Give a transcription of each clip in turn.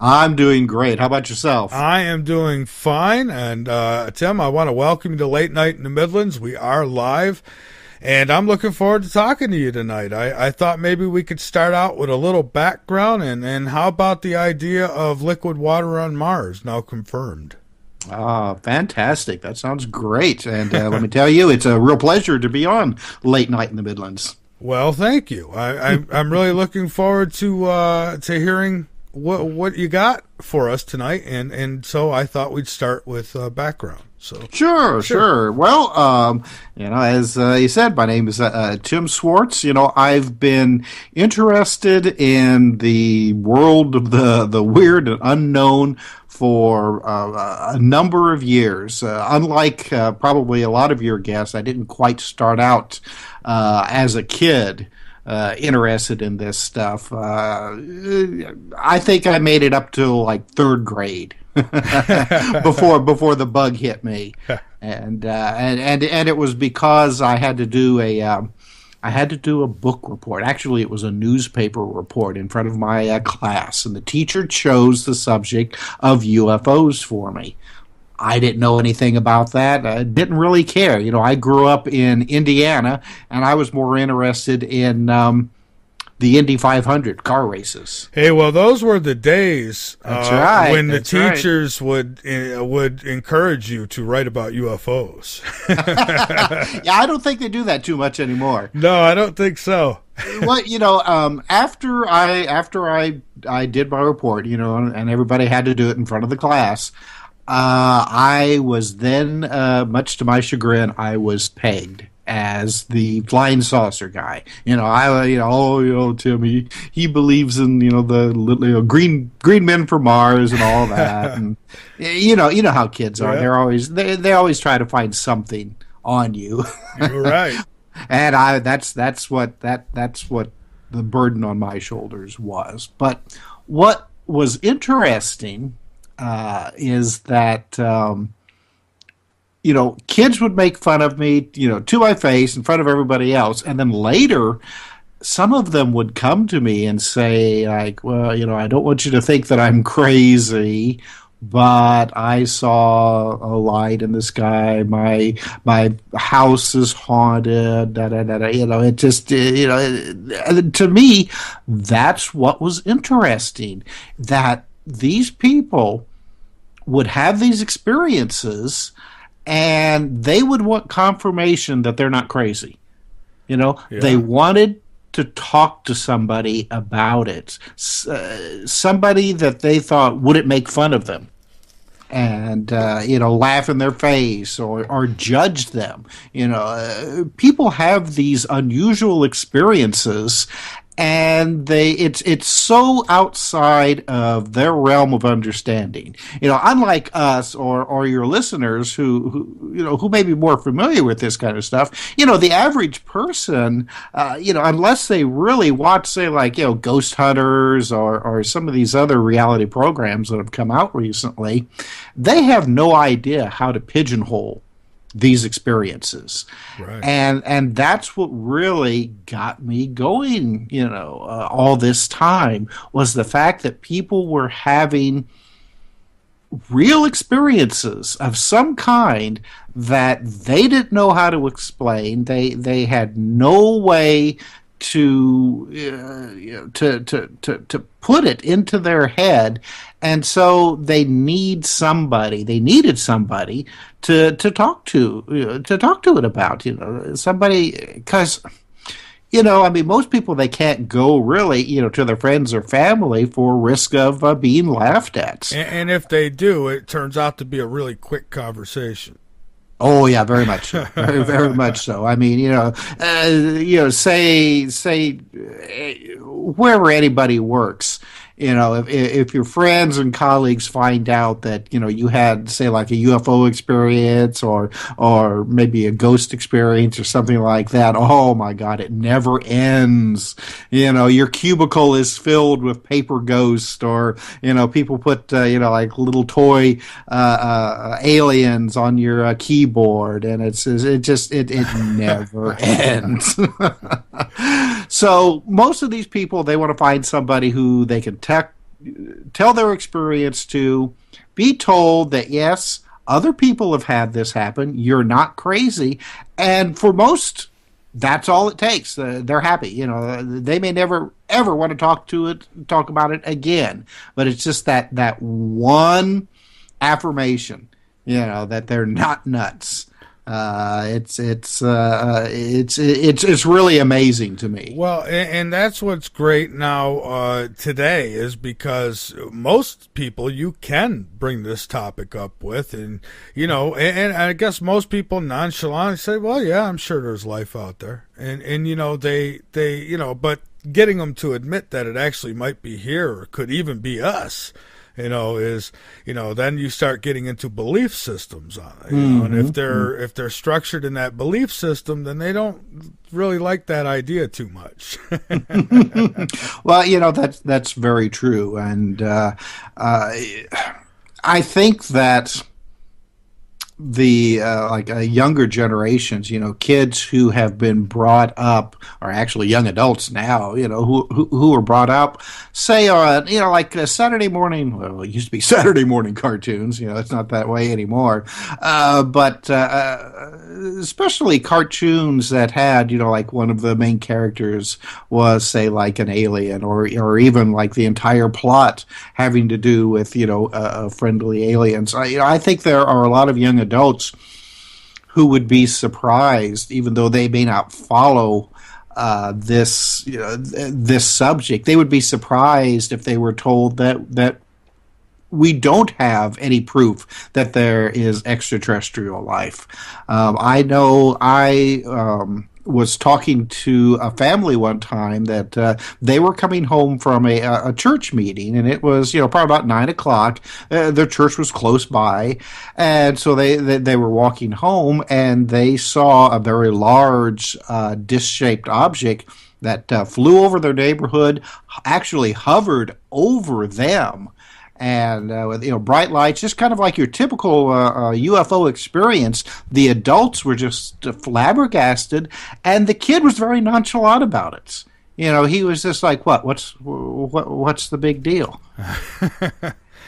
I'm doing great. How about yourself? I am doing fine. And Tim, I want to welcome you to Late Night in the Midlands. We are live, and I'm looking forward to talking to you tonight. I thought maybe we could start out with a little background, and how about the idea of liquid water on Mars, now confirmed? Ah, fantastic. That sounds great. And let me tell you, it's a real pleasure to be on Late Night in the Midlands. Well, thank you. I'm really looking forward to hearing what you got for us tonight, and so I thought we'd start with background. So Sure. Well, as you said, my name is Tim Swartz. I've been interested in the world of the weird and unknown for a number of years. Unlike probably a lot of your guests, I didn't quite start out as a kid interested in this stuff. I think I made it up to like third grade before the bug hit me, and it was because I had to do a book report. Actually, it was a newspaper report in front of my class, and the teacher chose the subject of UFOs for me. I didn't know anything about that. I didn't really care. I grew up in Indiana, and I was more interested in the Indy 500 car races. Hey, well, those were the days That's right. when the That's right. teachers would encourage you to write about UFOs. Yeah, I don't think they do that too much anymore. No, I don't think so. Well, after I did my report, and everybody had to do it in front of the class, I was then, much to my chagrin, I was pegged as the flying saucer guy. Tim, he believes in, the green men for Mars and all that. And you know how kids are. Yeah. They always try to find something on you. You're right. And that's what the burden on my shoulders was. But what was interesting is that kids would make fun of me, to my face in front of everybody else, and then later, some of them would come to me and say, like, well, I don't want you to think that I'm crazy, but I saw a light in the sky. My house is haunted. Da da da da. It just to me, that's what was interesting. That these people would have these experiences, and they would want confirmation that they're not crazy. Yeah. They wanted to talk to somebody about it, somebody that they thought wouldn't make fun of them and laugh in their face or judge them. People have these unusual experiences, and it's so outside of their realm of understanding. Unlike us or your listeners who may be more familiar with this kind of stuff. The average person, unless they really watch, say, like, Ghost Hunters or some of these other reality programs that have come out recently, they have no idea how to pigeonhole these experiences. Right. And that's what really got me going, all this time, was the fact that people were having real experiences of some kind that they didn't know how to explain. They had no way to put it into their head, and so they needed somebody to talk to it about, somebody, because most people, they can't go really, to their friends or family for risk of being laughed at. And if they do, it turns out to be a really quick conversation. Oh yeah, very much so. Very, very much so. Say wherever anybody works, if your friends and colleagues find out that you had, say, like a UFO experience or maybe a ghost experience or something like that, oh my God, it never ends. Your cubicle is filled with paper ghosts, or people put like little toy aliens on your keyboard, and it never ends. So most of these people, they want to find somebody who they can tell their experience, to be told that yes, other people have had this happen. You're not crazy, and for most, that's all it takes. They're happy. They may never ever want to talk about it again, but it's just that one affirmation, that they're not nuts. It's really amazing to me. Well, and that's what's great now today, is because most people you can bring this topic up with, and and I guess most people nonchalantly say, "Well, yeah, I'm sure there's life out there," and they but getting them to admit that it actually might be here or could even be us, is, then you start getting into belief systems on it. And if they're structured in that belief system, then they don't really like that idea too much. Well, that's very true, and I think that the younger generations, kids who have been brought up, or actually young adults now, who were brought up, say on, like Saturday morning. Well, it used to be Saturday morning cartoons. It's not that way anymore. But especially cartoons that had, like one of the main characters was, say, like an alien, or even like the entire plot having to do with, friendly aliens. I think there are a lot of young adults who would be surprised, even though they may not follow this subject. They would be surprised if they were told that we don't have any proof that there is extraterrestrial life. I know was talking to a family one time that they were coming home from a church meeting, and it was probably about 9 o'clock. Their church was close by, and so they were walking home, and they saw a very large disc-shaped object that flew over their neighborhood, actually hovered over them. And with bright lights, just kind of like your typical UFO experience. The adults were just flabbergasted, and the kid was very nonchalant about it. He was just like, What's the big deal?"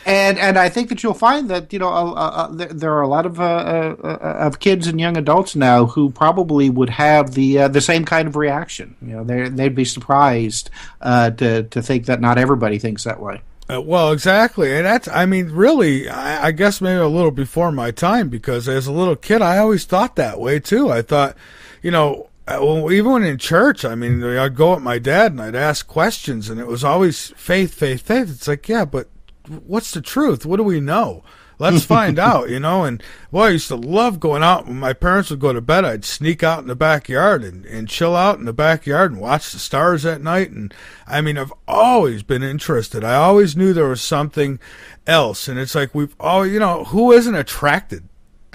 And I think that you'll find that there are a lot of kids and young adults now who probably would have the same kind of reaction. They'd be surprised to think that not everybody thinks that way. Well, exactly. And that's, really, I guess maybe a little before my time, because as a little kid, I always thought that way too. I thought, even in church, I'd go with my dad and I'd ask questions, and it was always faith, faith, faith. It's like, yeah, but what's the truth? What do we know? Let's find out, and boy, I used to love going out. When my parents would go to bed, I'd sneak out in the backyard and chill out in the backyard and watch the stars at night. And I've always been interested. I always knew there was something else. And it's like, we've all, who isn't attracted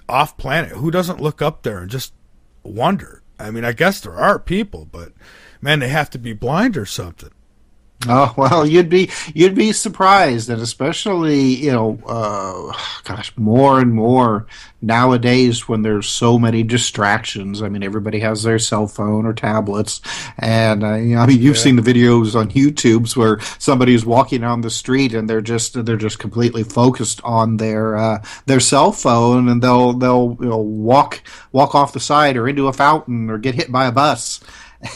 off planet? Who doesn't look up there and just wonder? I guess there are people, but man, they have to be blind or something. Oh, well, you'd be surprised, and especially more and more nowadays when there's so many distractions. Everybody has their cell phone or tablets, and you've seen the videos on YouTube's where somebody is walking on the street and they're just completely focused on their cell phone, and they'll walk off the side or into a fountain or get hit by a bus.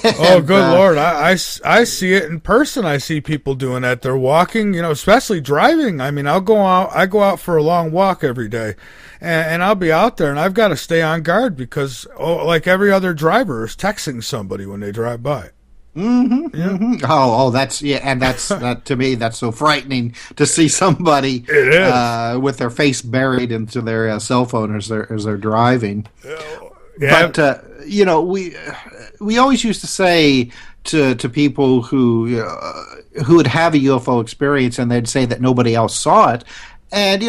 Oh, good Lord. I see it in person. I see people doing that. They're walking, especially driving. I go out for a long walk every day, and I'll be out there, and I've got to stay on guard because, like every other driver is texting somebody when they drive by. Mm-hmm. Yeah. Mm-hmm. Oh, that to me, that's so frightening to see somebody with their face buried into their cell phone as they're driving. Yeah. But we always used to say to people who would have a UFO experience, and they'd say that nobody else saw it, and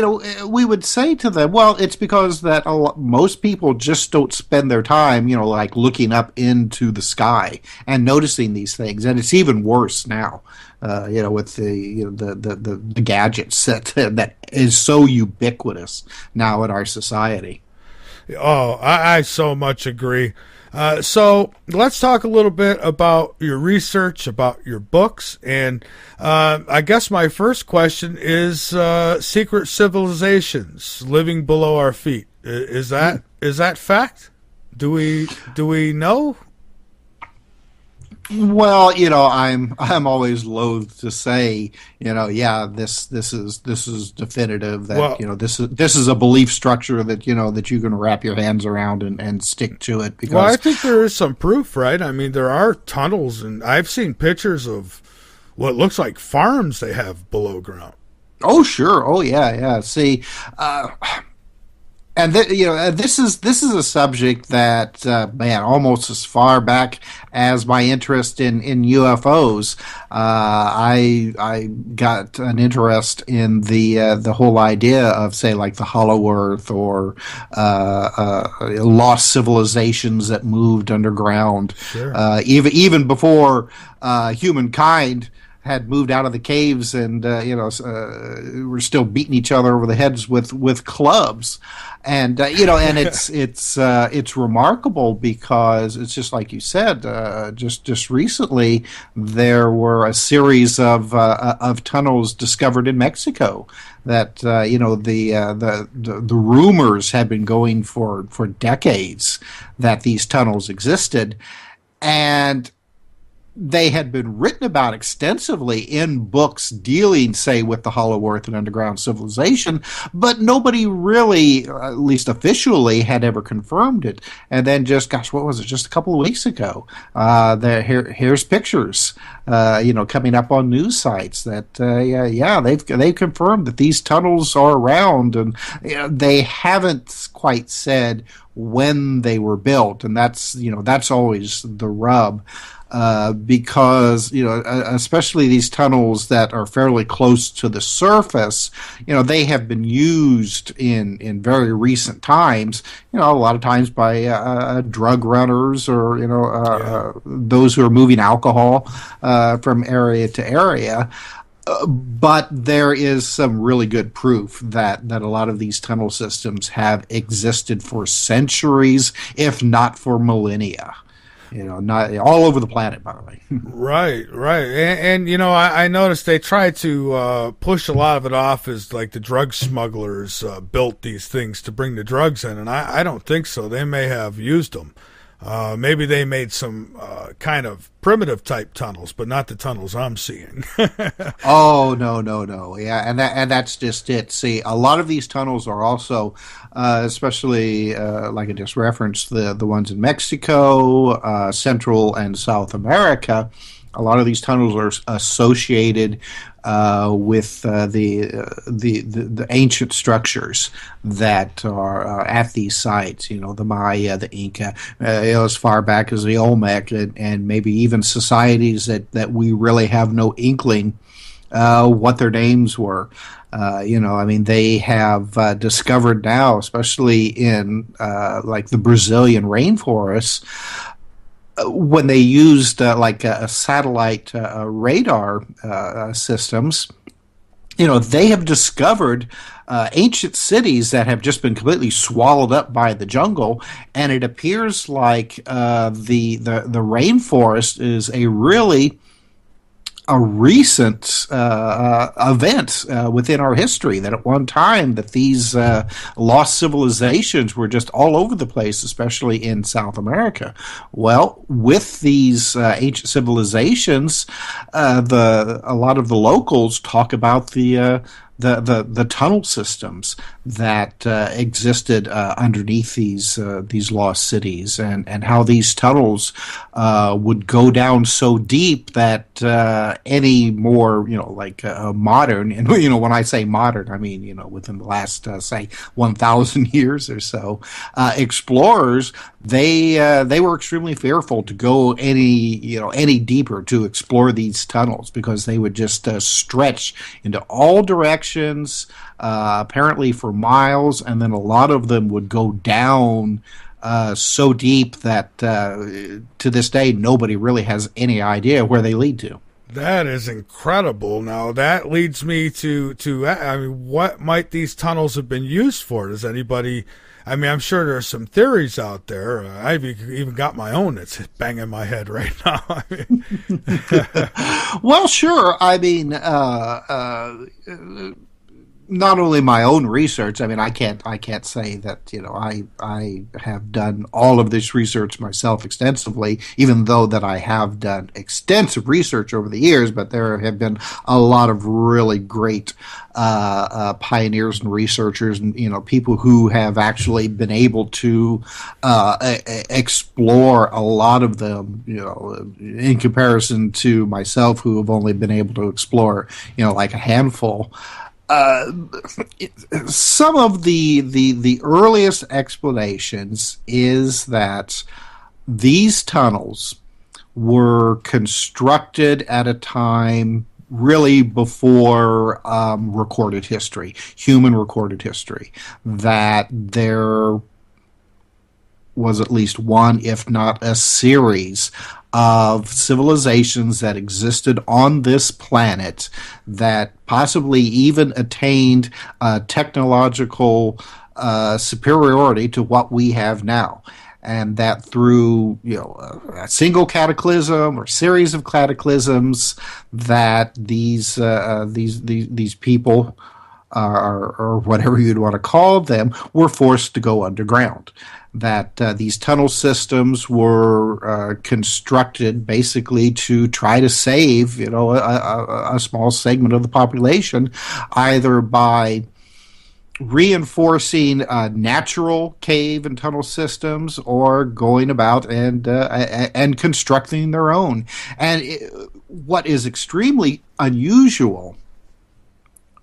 we would say to them, well, it's because that most people just don't spend their time like looking up into the sky and noticing these things, and it's even worse now. With the gadgets that is so ubiquitous now in our society. Oh, I so much agree. So let's talk a little bit about your research, about your books, and I guess my first question is secret civilizations living below our feet. Is that fact? Do we know? Well, I'm always loath to say, yeah, this is definitive that, Well, this is a belief structure that, that you can wrap your hands around and stick to it well, I because, think there is some proof, right? I mean, there are tunnels, and I've seen pictures of what looks like farms they have below ground. oh, sure. Oh, yeah, yeah. See, and this is a subject that man, almost as far back as my interest in UFOs, I got an interest in the whole idea of, say, like the Hollow Earth or lost civilizations that moved underground, Sure. even before humankind had moved out of the caves and were still beating each other over the heads with clubs, and and it's remarkable because it's just like you said, just recently there were a series of tunnels discovered in Mexico that the rumors had been going for decades that these tunnels existed, and they had been written about extensively in books dealing, say, with the Hollow Earth and underground civilization, but nobody really, at least officially, had ever confirmed it. And then gosh, what was it? Just a couple of weeks ago, here's pictures, coming up on news sites that, they've confirmed that these tunnels are around, and they haven't quite said when they were built, and that's always the rub. Because especially these tunnels that are fairly close to the surface, they have been used in very recent times. A lot of times by drug runners or those who are moving alcohol from area to area. But there is some really good proof that a lot of these tunnel systems have existed for centuries, if not for millennia. Not all over the planet, by the way. Right. And I noticed they try to push a lot of it off as like the drug smugglers built these things to bring the drugs in, and I don't think so. They may have used them. Maybe they made some kind of primitive type tunnels, but not the tunnels I'm seeing. Oh, no. Yeah, and that's just it. See, a lot of these tunnels are also, especially like I just referenced, the ones in Mexico, Central and South America. A lot of these tunnels are associated with the ancient structures that are at these sites. The Maya, the Inca, as far back as the Olmec, and maybe even societies that we really have no inkling what their names were. They have discovered now, especially in like the Brazilian rainforests, when they used like a satellite radar systems, they have discovered ancient cities that have just been completely swallowed up by the jungle, and it appears like the rainforest is a recent event within our history, that at one time that these lost civilizations were just all over the place, especially in South America. Well, with these ancient civilizations, a lot of the locals talk about the tunnel systems that existed underneath these lost cities, and how these tunnels would go down so deep that any more modern, and when I say modern, I mean within the last say 1,000 years or so, explorers, they were extremely fearful to go any deeper to explore these tunnels, because they would just stretch into all directions, apparently for miles, and then a lot of them would go down so deep that to this day nobody really has any idea where they lead to. That is incredible. Now that leads me to I mean, what might these tunnels have been used for? Does anybody I mean, I'm sure there's some theories out there. I've even got my own that's banging my head right now. I mean, Well, sure. I mean, not only my own research. I mean, I can't say that I have done all of this research myself extensively, even though that I have done extensive research over the years. But there have been a lot of really great pioneers and researchers, and people who have actually been able to explore a lot of them. In comparison to myself, who have only been able to explore like a handful. Some of the earliest explanations is that these tunnels were constructed at a time really before recorded history, human recorded history, that there was at least one, if not a series, of civilizations that existed on this planet that possibly even attained technological superiority to what we have now. And that through a single cataclysm or series of cataclysms, that these people or whatever you'd want to call them were forced to go underground. That these tunnel systems were constructed basically to try to save a small segment of the population, either by reinforcing natural cave and tunnel systems, or going about and constructing their own. And what is extremely unusual,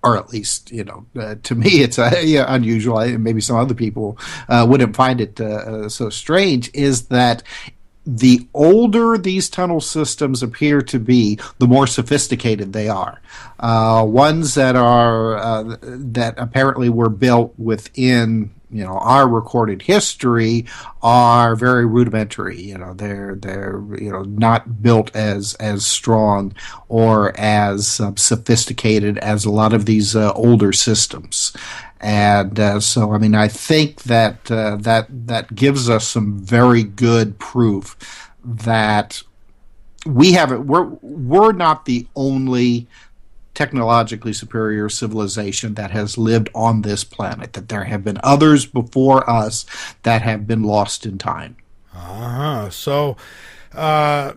or at least to me it's unusual. Maybe some other people wouldn't find it so strange, is that the older these tunnel systems appear to be, the more sophisticated they are. Ones that are that apparently were built within our recorded history are very rudimentary. They're not built as strong or as sophisticated as a lot of these older systems. And so, I mean, I think that that gives us some very good proof that we're not the only technologically superior civilization that has lived on this planet, that there have been others before us that have been lost in time. So, I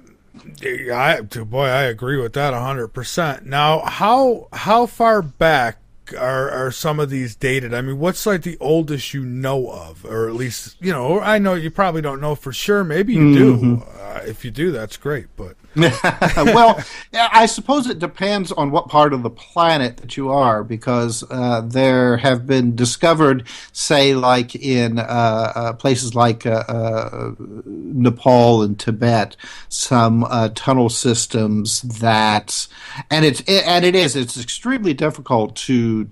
agree with that 100%. Now, how far back are some of these dated? I mean, what's like the oldest you know of, or at least I know you probably don't know for sure. Maybe you do. If you do, that's great. But well, I suppose it depends on what part of the planet that you are, because there have been discovered, say, like in places like Nepal and Tibet, some tunnel systems that, and it's extremely difficult to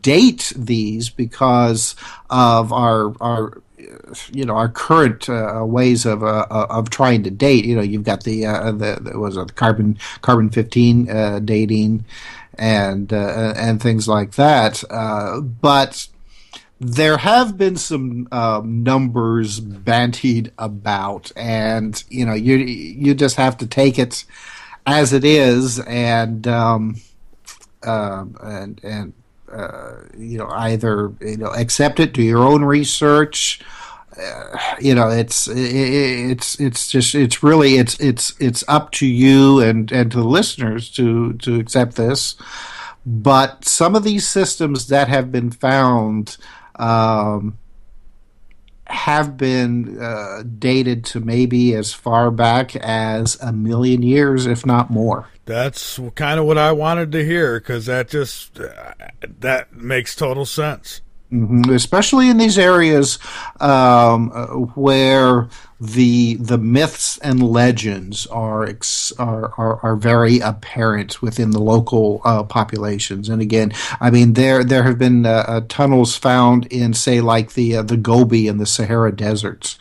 date these because of our current ways of trying to date. You've got the carbon 15 dating and things like that. But there have been some numbers bandied about, and you just have to take it as it is, and either accept it, do your own research. It's up to you and to the listeners to accept this. But some of these systems that have been found have been dated to maybe as far back as 1 million years, if not more. That's kind of what I wanted to hear, because that makes total sense. Mm-hmm. Especially in these areas where the myths and legends are very apparent within the local populations. And again, I mean, there have been tunnels found in, say, like the Gobi and the Sahara deserts.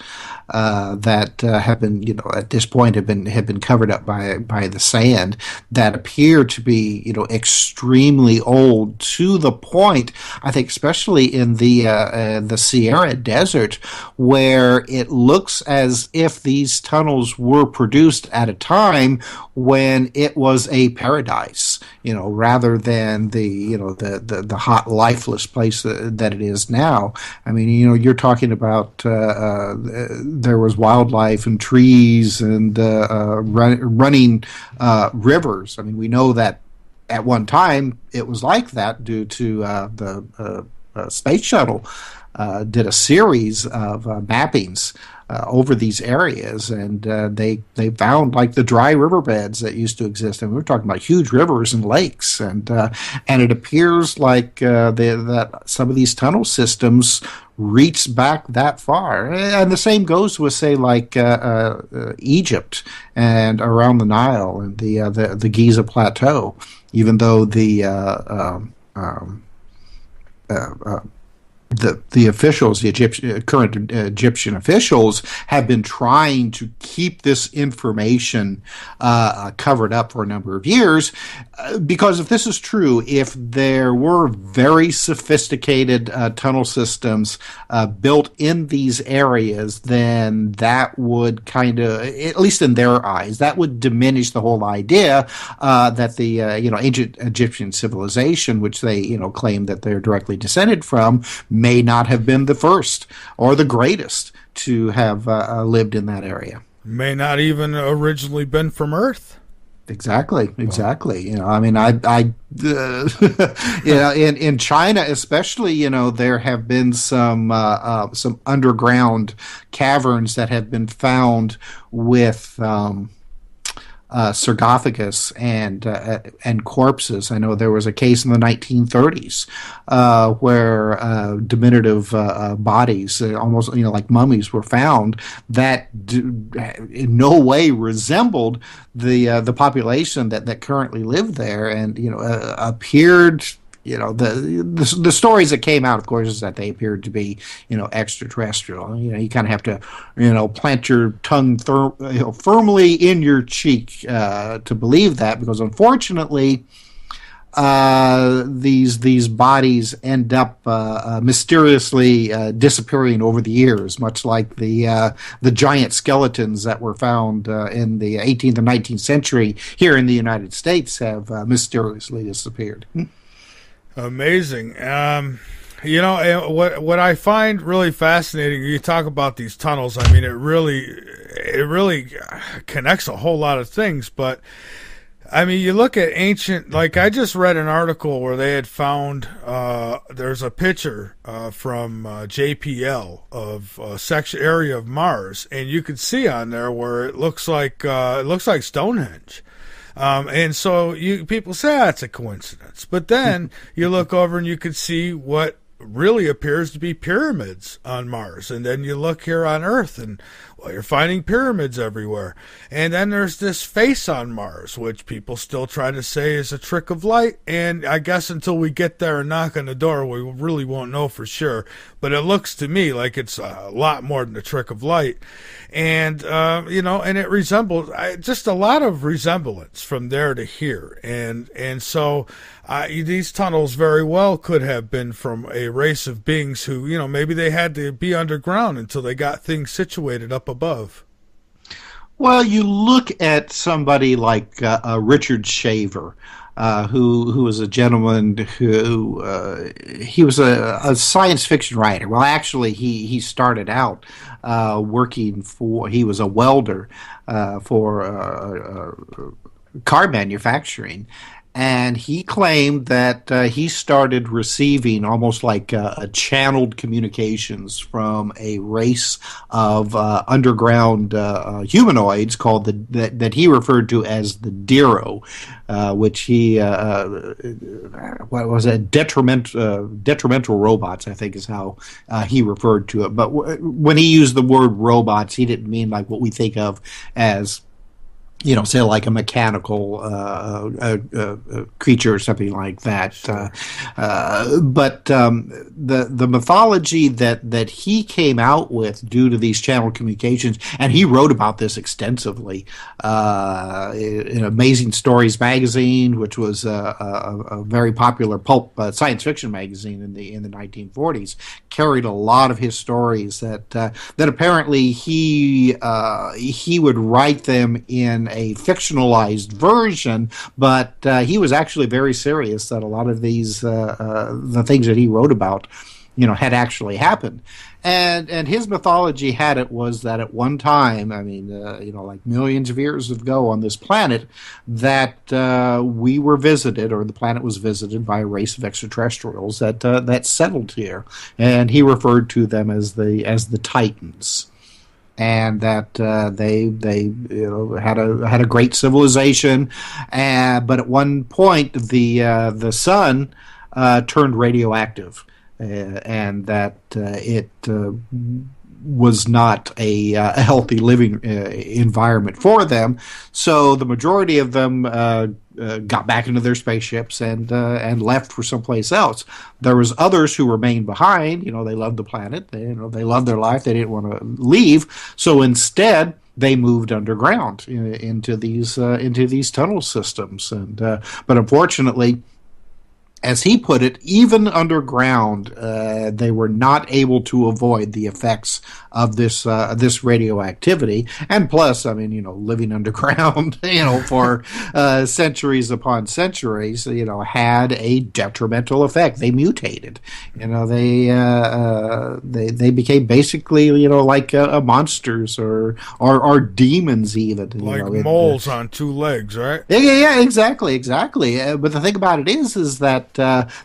that have been, at this point have been covered up by the sand, that appear to be, extremely old, to the point, I think, especially in the Sierra Desert, where it looks as if these tunnels were produced at a time when it was a paradise, rather than the hot, lifeless place that it is now. I mean, you're talking about there was wildlife and trees and running rivers. I mean, we know that at one time it was like that due to the space shuttle did a series of mappings over these areas, and they found like the dry riverbeds that used to exist, and we were talking about huge rivers and lakes, and it appears like that some of these tunnel systems reach back that far, and the same goes with, say, like Egypt and around the Nile and the Giza Plateau, even though the officials, current Egyptian officials, have been trying to keep this information covered up for a number of years, because if this is true, if there were very sophisticated tunnel systems built in these areas, then that would kind of, at least in their eyes, that would diminish the whole idea that the ancient Egyptian civilization, which they claim that they're directly descended from, may not have been the first or the greatest to have lived in that area. May not even originally been from Earth. Exactly. I mean, in China especially, there have been some underground caverns that have been found with sarcophagus and corpses. I know there was a case in the 1930s where diminutive bodies, almost like mummies, were found that in no way resembled the population that currently lived there, and appeared. The stories that came out, of course, is that they appeared to be, extraterrestrial. You kind of have to, plant your tongue firmly in your cheek to believe that, because unfortunately, these bodies end up mysteriously disappearing over the years, much like the giant skeletons that were found in the 18th and 19th century here in the United States have mysteriously disappeared. Amazing. What I find really fascinating, you talk about these tunnels. I mean, it really connects a whole lot of things. But I mean, you look at ancient. Like, I just read an article where they had found there's a picture from JPL of a section area of Mars, and you could see on there where it looks like Stonehenge. And so people say that's a coincidence, but then you look over and you can see what really appears to be pyramids on Mars, and then you look here on Earth, and you're finding pyramids everywhere. And then there's this face on Mars, which people still try to say is a trick of light, and I guess until we get there and knock on the door, we really won't know for sure. But it looks to me like it's a lot more than a trick of light. And and it resembles just a lot of resemblance from there to here, and so these tunnels very well could have been from a race of beings who, maybe they had to be underground until they got things situated up above. Well, you look at somebody like Richard Shaver, who was a gentleman who he was a science fiction writer. Well, actually, he started out he was a welder for car manufacturing. And he claimed that he started receiving almost like channeled communications from a race of underground humanoids called that he referred to as the Dero, which he what was it? Detrimental robots, I think, is how he referred to it. But when he used the word robots, he didn't mean like what we think of as say like a mechanical creature or something like that. Sure. But the mythology that he came out with due to these channel communications, and he wrote about this extensively in Amazing Stories magazine, which was a very popular pulp science fiction magazine in the 1940s, carried a lot of his stories that apparently he would write them in a fictionalized version, but he was actually very serious that a lot of these the things that he wrote about, had actually happened. And his mythology had it was that at one time, I mean, like millions of years ago on this planet, that we were visited, or the planet was visited by a race of extraterrestrials that settled here, and he referred to them as the Titans, and that they had a great civilization, but at one point the sun turned radioactive, and that it was not a healthy living environment for them. So the majority of them got back into their spaceships and left for someplace else. There was others who remained behind. They loved the planet. They loved their life. They didn't want to leave. So instead, they moved underground into these tunnel systems. And but unfortunately, as he put it, even underground, they were not able to avoid the effects of this radioactivity. And plus, I mean, living underground, for centuries upon centuries, had a detrimental effect. They mutated. They became basically, like monsters or demons even. Like moles on two legs, right? Yeah, exactly. But the thing about it is that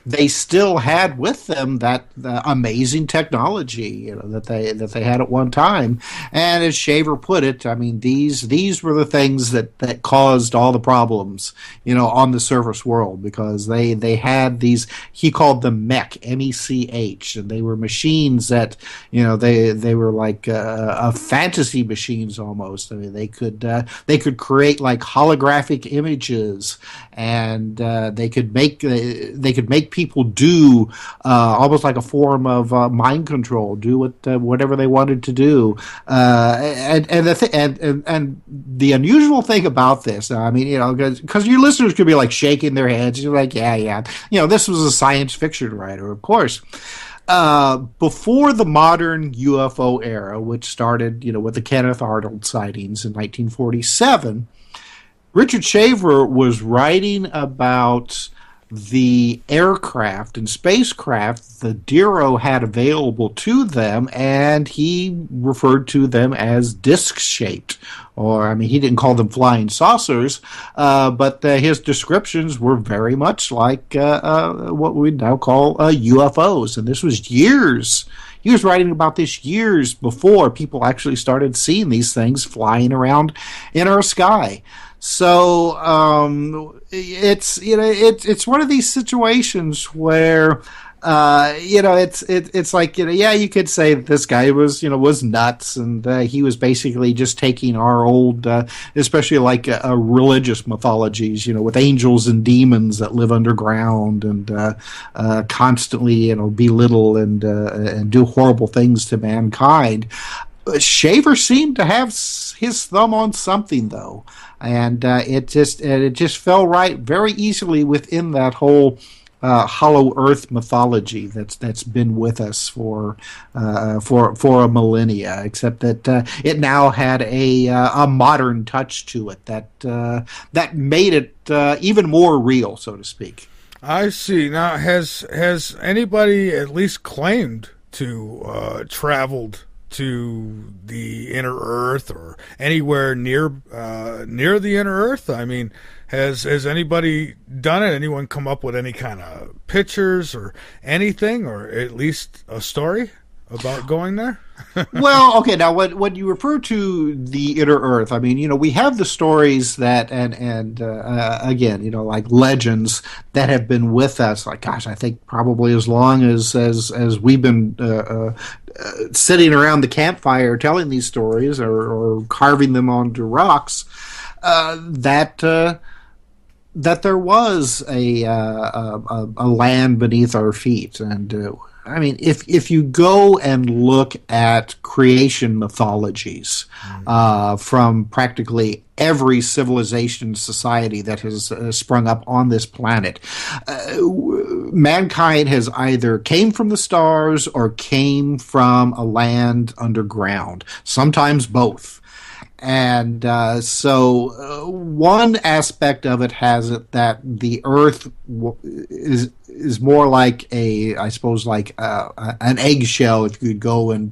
they still had with them that amazing technology, that they had at one time. And as Shaver put it, I mean, these were the things that caused all the problems, on the surface world, because they had these. He called them mech, MECH, and they were machines that they were like fantasy machines almost. I mean, they could create like holographic images, and they could make people do almost like a form of mind control, do whatever they wanted to do. And the unusual thing about this, I mean, because your listeners could be like shaking their heads, you're like, yeah, this was a science fiction writer, of course. Before the modern UFO era, which started, with the Kenneth Arnold sightings in 1947, Richard Shaver was writing about the aircraft and spacecraft the Dero had available to them, and he referred to them as disc-shaped. Or, I mean, he didn't call them flying saucers, but his descriptions were very much like what we now call UFOs. And this was years. He was writing about this years before people actually started seeing these things flying around in our sky. So it's one of these situations where it's like, yeah, you could say this guy was nuts, and he was basically just taking our old, especially like religious mythologies, with angels and demons that live underground and constantly belittle and do horrible things to mankind. Shaver seemed to have his thumb on something, though, and it just fell right very easily within that whole Hollow Earth mythology that's been with us for a millennia. Except that it now had a modern touch to it that made it even more real, so to speak. I see. Now, has anybody at least claimed to traveled to the inner Earth or anywhere near the inner Earth? I mean, has anybody done it? Anyone come up with any kind of pictures or anything, or at least a story about going there? Well, okay. Now, when you refer to the inner Earth, I mean, we have the stories that, and again, like legends that have been with us. Like, gosh, I think probably as long as we've been sitting around the campfire telling these stories or carving them onto rocks. that there was a land beneath our feet. And I mean, if you go and look at creation mythologies from practically every civilization society that has sprung up on this planet, mankind has either came from the stars or came from a land underground, sometimes both. And one aspect of it has it that the Earth is more like I suppose, like an eggshell. If you could go and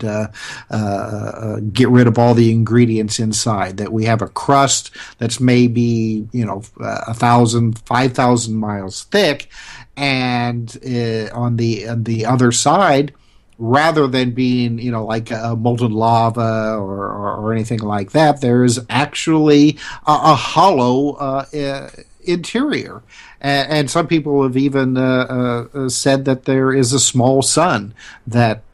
get rid of all the ingredients inside, that we have a crust that's maybe 1,000, 5,000 miles thick, and on the other side, rather than being, like a molten lava or anything like that, there is actually a hollow interior. And some people have even said that there is a small sun that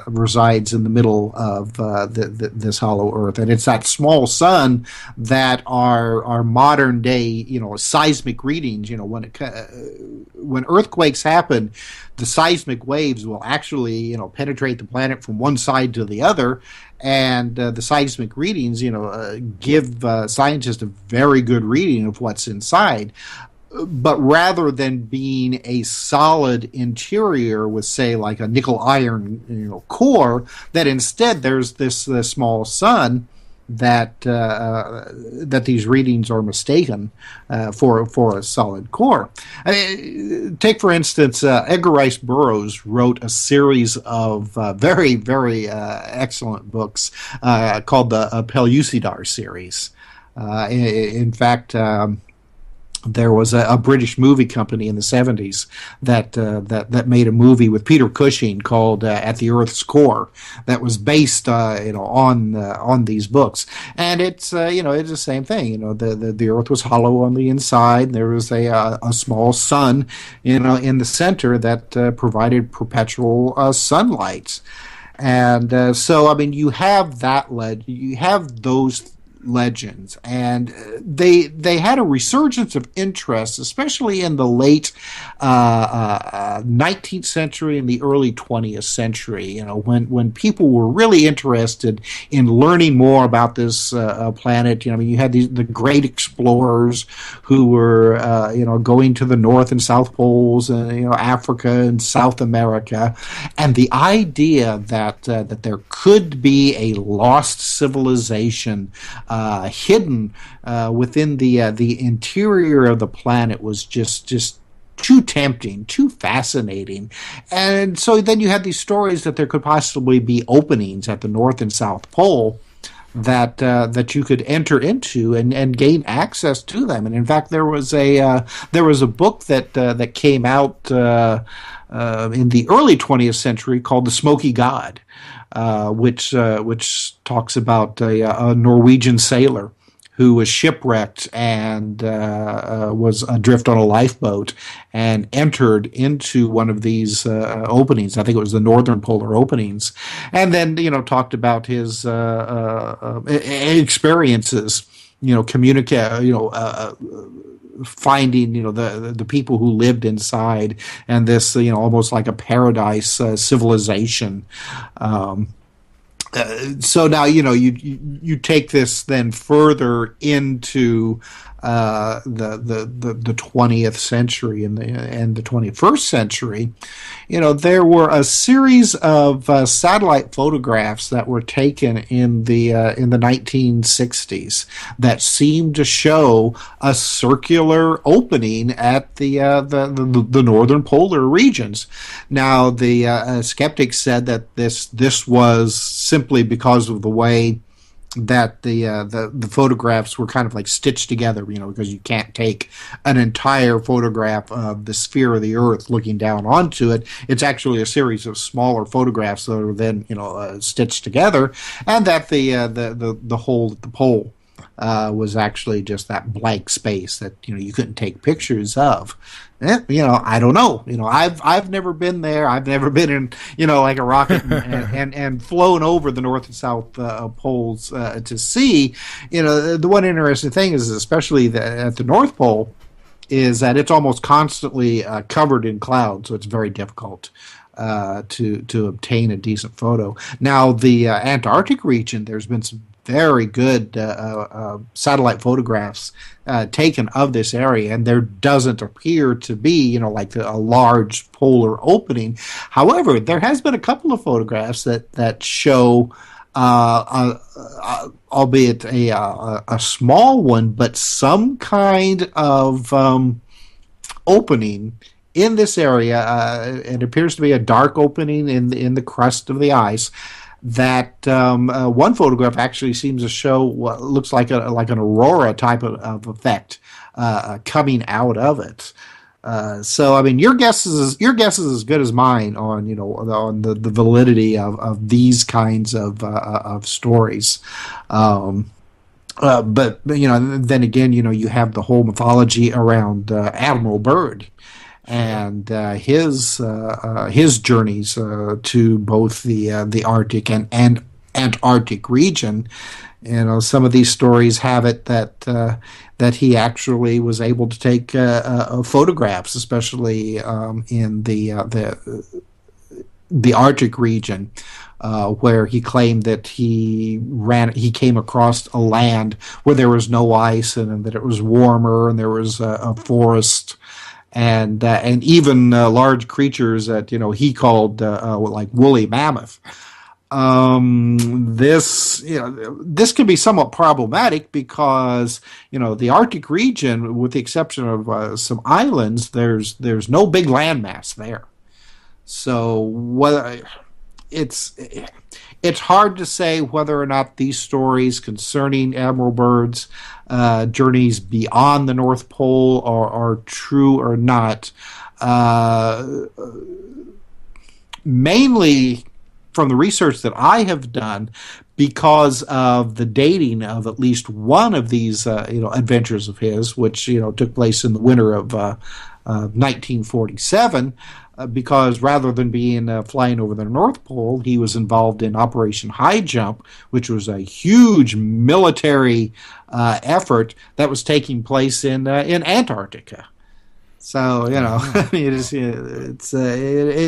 resides in the middle of this hollow Earth, and it's that small sun that our modern day, seismic readings. When earthquakes happen, the seismic waves will actually, penetrate the planet from one side to the other, and the seismic readings, give scientists a very good reading of what's inside. But rather than being a solid interior with, say, like a nickel iron, core, that instead there's this small sun that these readings are mistaken for a solid core. I mean, take for instance, Edgar Rice Burroughs wrote a series of very, very excellent books called the Pellucidar series. In fact, there was a British movie company in the 70s that made a movie with Peter Cushing called At the Earth's Core, that was based on these books. And it's the same thing. The Earth was hollow on the inside. There was a small sun in the center that provided perpetual sunlight. And so I mean, you have you have those legends, and they had a resurgence of interest, especially in the late 19th century and the early 20th century. When people were really interested in learning more about this planet. You had the great explorers who were going to the North and South Poles, and Africa and South America, and the idea that there could be a lost civilization hidden within the interior of the planet was just too tempting, too fascinating. And so then you had these stories that there could possibly be openings at the North and South Pole that you could enter into and gain access to them. And in fact, there was a book that came out in the early 20th century called The Smoky God, which talks about a Norwegian sailor who was shipwrecked and was adrift on a lifeboat and entered into one of these openings. I think it was the northern polar openings, and then talked about his experiences. Communicate. Finding the people who lived inside, and this almost like a paradise civilization. So now you take this then further into the 20th century and the 21st century. There were a series of satellite photographs that were taken in the 1960s that seemed to show a circular opening at the northern polar regions. Now, the skeptics said that this was simply because of the way that the photographs were kind of like stitched together, because you can't take an entire photograph of the sphere of the Earth looking down onto it. It's actually a series of smaller photographs that are then stitched together, and that the hole at the pole was actually just that blank space that you couldn't take pictures of. I don't know. I've never been there. I've never been in like a rocket and flown over the North and South poles to see. The one interesting thing is, especially at the North Pole, is that it's almost constantly covered in clouds, so it's very difficult to obtain a decent photo. Now, the Antarctic region, there's been some very good satellite photographs taken of this area, and there doesn't appear to be, like a large polar opening. However, there has been a couple of photographs that show, albeit a small one, but some kind of opening in this area. It appears to be a dark opening in the crust of the ice. That one photograph actually seems to show what looks like an aurora type of effect coming out of it. So, I mean, your guess is as good as mine on on the validity of these kinds of stories. But then again, you have the whole mythology around Admiral Byrd and his journeys to both the Arctic and Antarctic region. Some of these stories have it that he actually was able to take photographs, especially in the Arctic region, where he claimed that he came across a land where there was no ice and that it was warmer and there was a forest. And even large creatures that he called like woolly mammoth. This can be somewhat problematic because the Arctic region, with the exception of some islands, there's no big landmass there. So it's hard to say whether or not these stories concerning Admiral Byrd's journeys beyond the North Pole are true or not. Mainly from the research that I have done, because of the dating of at least one of these adventures of his, which took place in the winter of 1947. Because rather than being flying over the North Pole, he was involved in Operation High Jump, which was a huge military effort that was taking place in Antarctica. So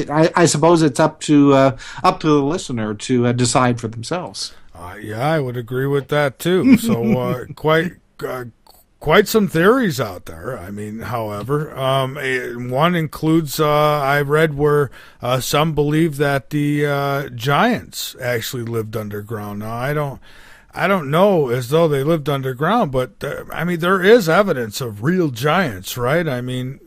I suppose it's up to the listener to decide for themselves. Yeah, I would agree with that too. So quite some theories out there. I mean, however, one includes I read where some believe that the giants actually lived underground. Now, I don't know as though they lived underground, but I mean, there is evidence of real giants, right? I mean,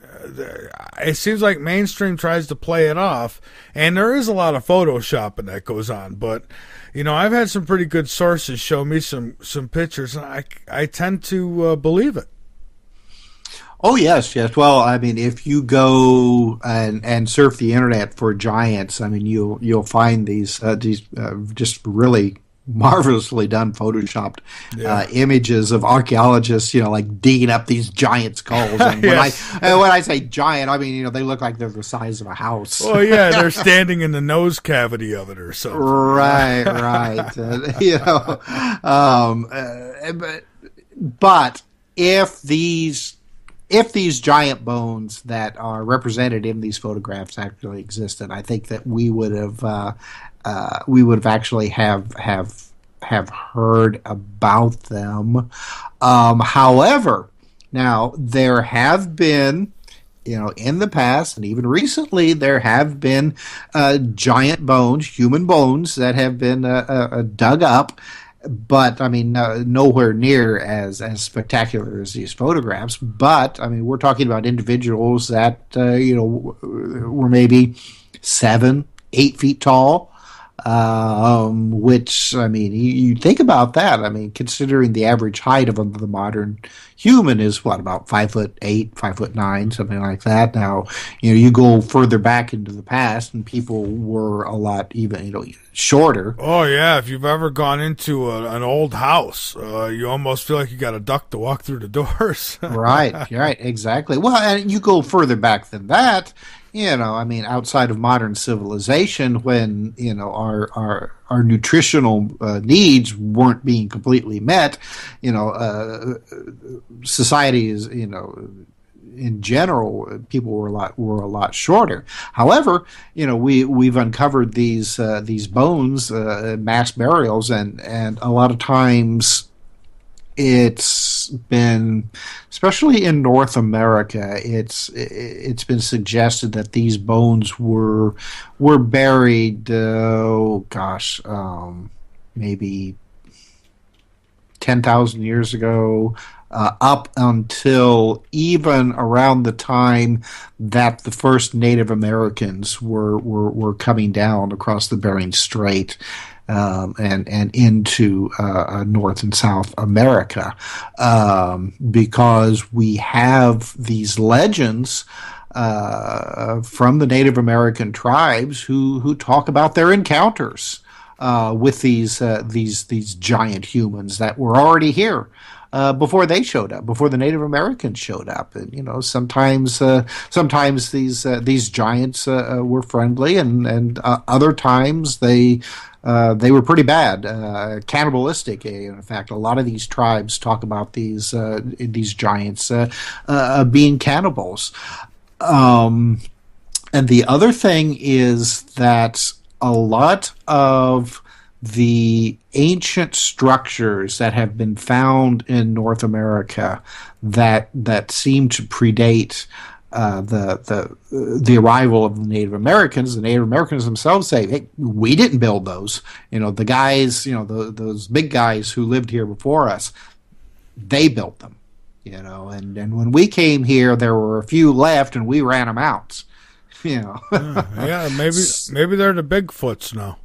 it seems like mainstream tries to play it off, and there is a lot of photoshopping that goes on, but I've had some pretty good sources show me some pictures, and I tend to believe it. Oh yes. Well, I mean, if you go and surf the internet for giants, I mean, you'll find these just really marvelously done photoshopped images of archaeologists, like digging up these giant skulls. And yes. when I say giant, I mean they look like they're the size of a house. Well, yeah, they're standing in the nose cavity of it or something. Right. But if these giant bones that are represented in these photographs actually existed, I think that we would have actually have heard about them. However, now there have been, in the past and even recently, there have been giant bones, human bones that have been dug up. But I mean, nowhere near as spectacular as these photographs. But I mean, we're talking about individuals that were maybe 7-8 feet tall, which, I mean, you think about that. I mean, considering the average height of the modern human is what, about 5'8", 5'9", something like that. Now, you go further back into the past, and people were a lot even, shorter. Oh yeah, if you've ever gone into an old house, you almost feel like you got a duck to walk through the doors. Right, exactly. Well, and you go further back than that, I mean, outside of modern civilization, when our nutritional needs weren't being completely met, society is, in general, people were a lot shorter. However, we've uncovered these bones, mass burials, and a lot of times it's been, especially in North America, it's been suggested that these bones were buried. Maybe 10,000 years ago, up until even around the time that the first Native Americans were coming down across the Bering Strait, and into North and South America, because we have these legends from the Native American tribes who talk about their encounters with these giant humans that were already here. Before they showed up, before the Native Americans showed up, and sometimes these giants were friendly, and other times they were pretty bad, cannibalistic. In fact, a lot of these tribes talk about these giants being cannibals. And the other thing is that a lot of the ancient structures that have been found in North America that seem to predate the arrival of the Native Americans. The Native Americans themselves say, "Hey, we didn't build those. The guys, those big guys who lived here before us, they built them. And when we came here, there were a few left, and we ran them out. Yeah, maybe they're the Bigfoots now."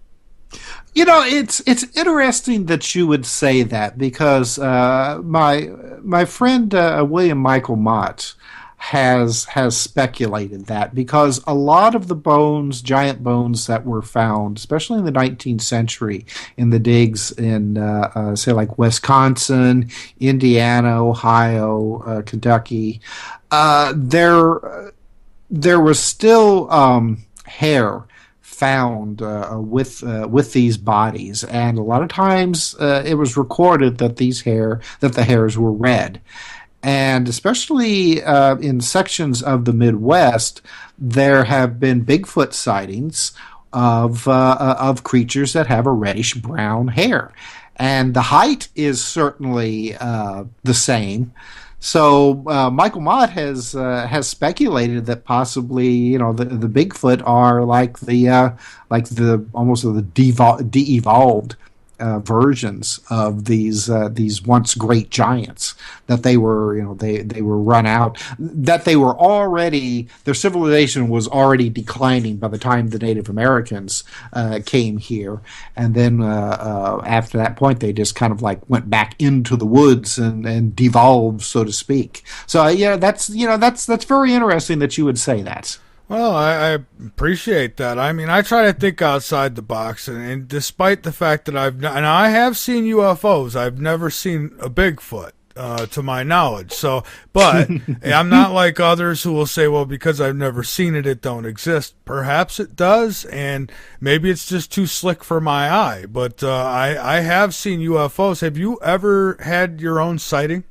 It's interesting that you would say that, because my friend William Michael Mott has speculated that, because a lot of the bones, giant bones that were found, especially in the 19th century, in the digs in say like Wisconsin, Indiana, Ohio, Kentucky, there was still hair found with these bodies, and a lot of times it was recorded that the hairs were red. And especially in sections of the Midwest, there have been Bigfoot sightings of creatures that have a reddish brown hair, and the height is certainly the same. So Michael Mott has speculated that possibly the Bigfoot are like the almost the de-evolved versions of these once great giants, that they were they were run out, that they were already, their civilization was already declining by the time the Native Americans came here, and then after that point they just kind of like went back into the woods and devolved, so to speak. So yeah, that's very interesting that you would say that. Well, I appreciate that. I mean, I try to think outside the box, and despite the fact that I have seen UFOs, I've never seen a Bigfoot, to my knowledge. So, but I'm not like others who will say, well, because I've never seen it, it don't exist. Perhaps it does, and maybe it's just too slick for my eye. But I have seen UFOs. Have you ever had your own sighting?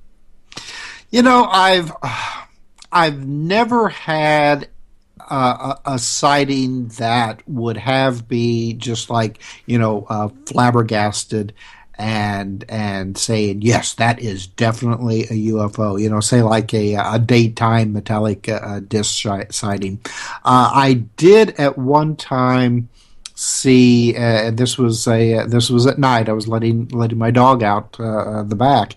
I've never had a sighting that would have be just like flabbergasted and saying, yes, that is definitely a UFO. Say like a daytime metallic disc sighting. I did at one time see. This was at night. I was letting my dog out the back,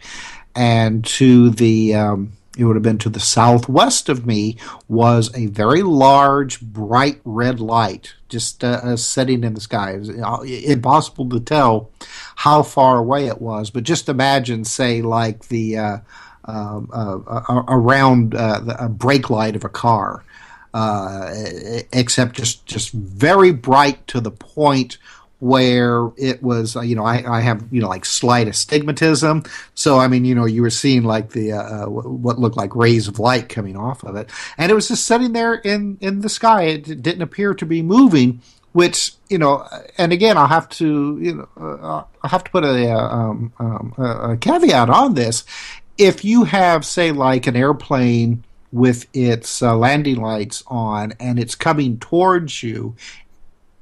and to the it would have been to the southwest of me, was a very large, bright red light just setting in the sky. It was impossible to tell how far away it was, but just imagine, say, like the around a brake light of a car, except just very bright to the point where it was, I have, like slight astigmatism. So, I mean, you were seeing like the, what looked like rays of light coming off of it. And it was just sitting there in the sky. It didn't appear to be moving, which, and again, I'll have to, I'll have to put a caveat on this. If you have, say, like an airplane with its landing lights on and it's coming towards you,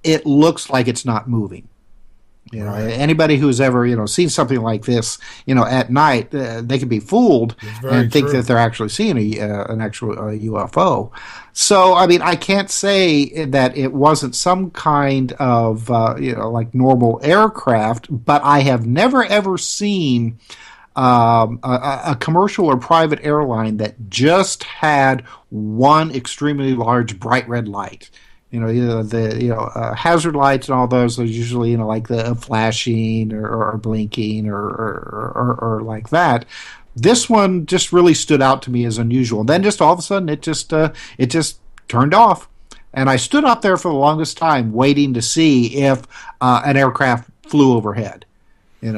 it looks like it's not moving. Right. Anybody who's ever, seen something like this, at night, they can be fooled and think that they're actually seeing an actual UFO. So, I mean, I can't say that it wasn't some kind of, like normal aircraft, but I have never ever seen a commercial or private airline that just had one extremely large bright red light. The hazard lights and all those are usually, like the flashing or blinking or like that. This one just really stood out to me as unusual. And then just all of a sudden it just turned off. And I stood up there for the longest time waiting to see if an aircraft flew overhead,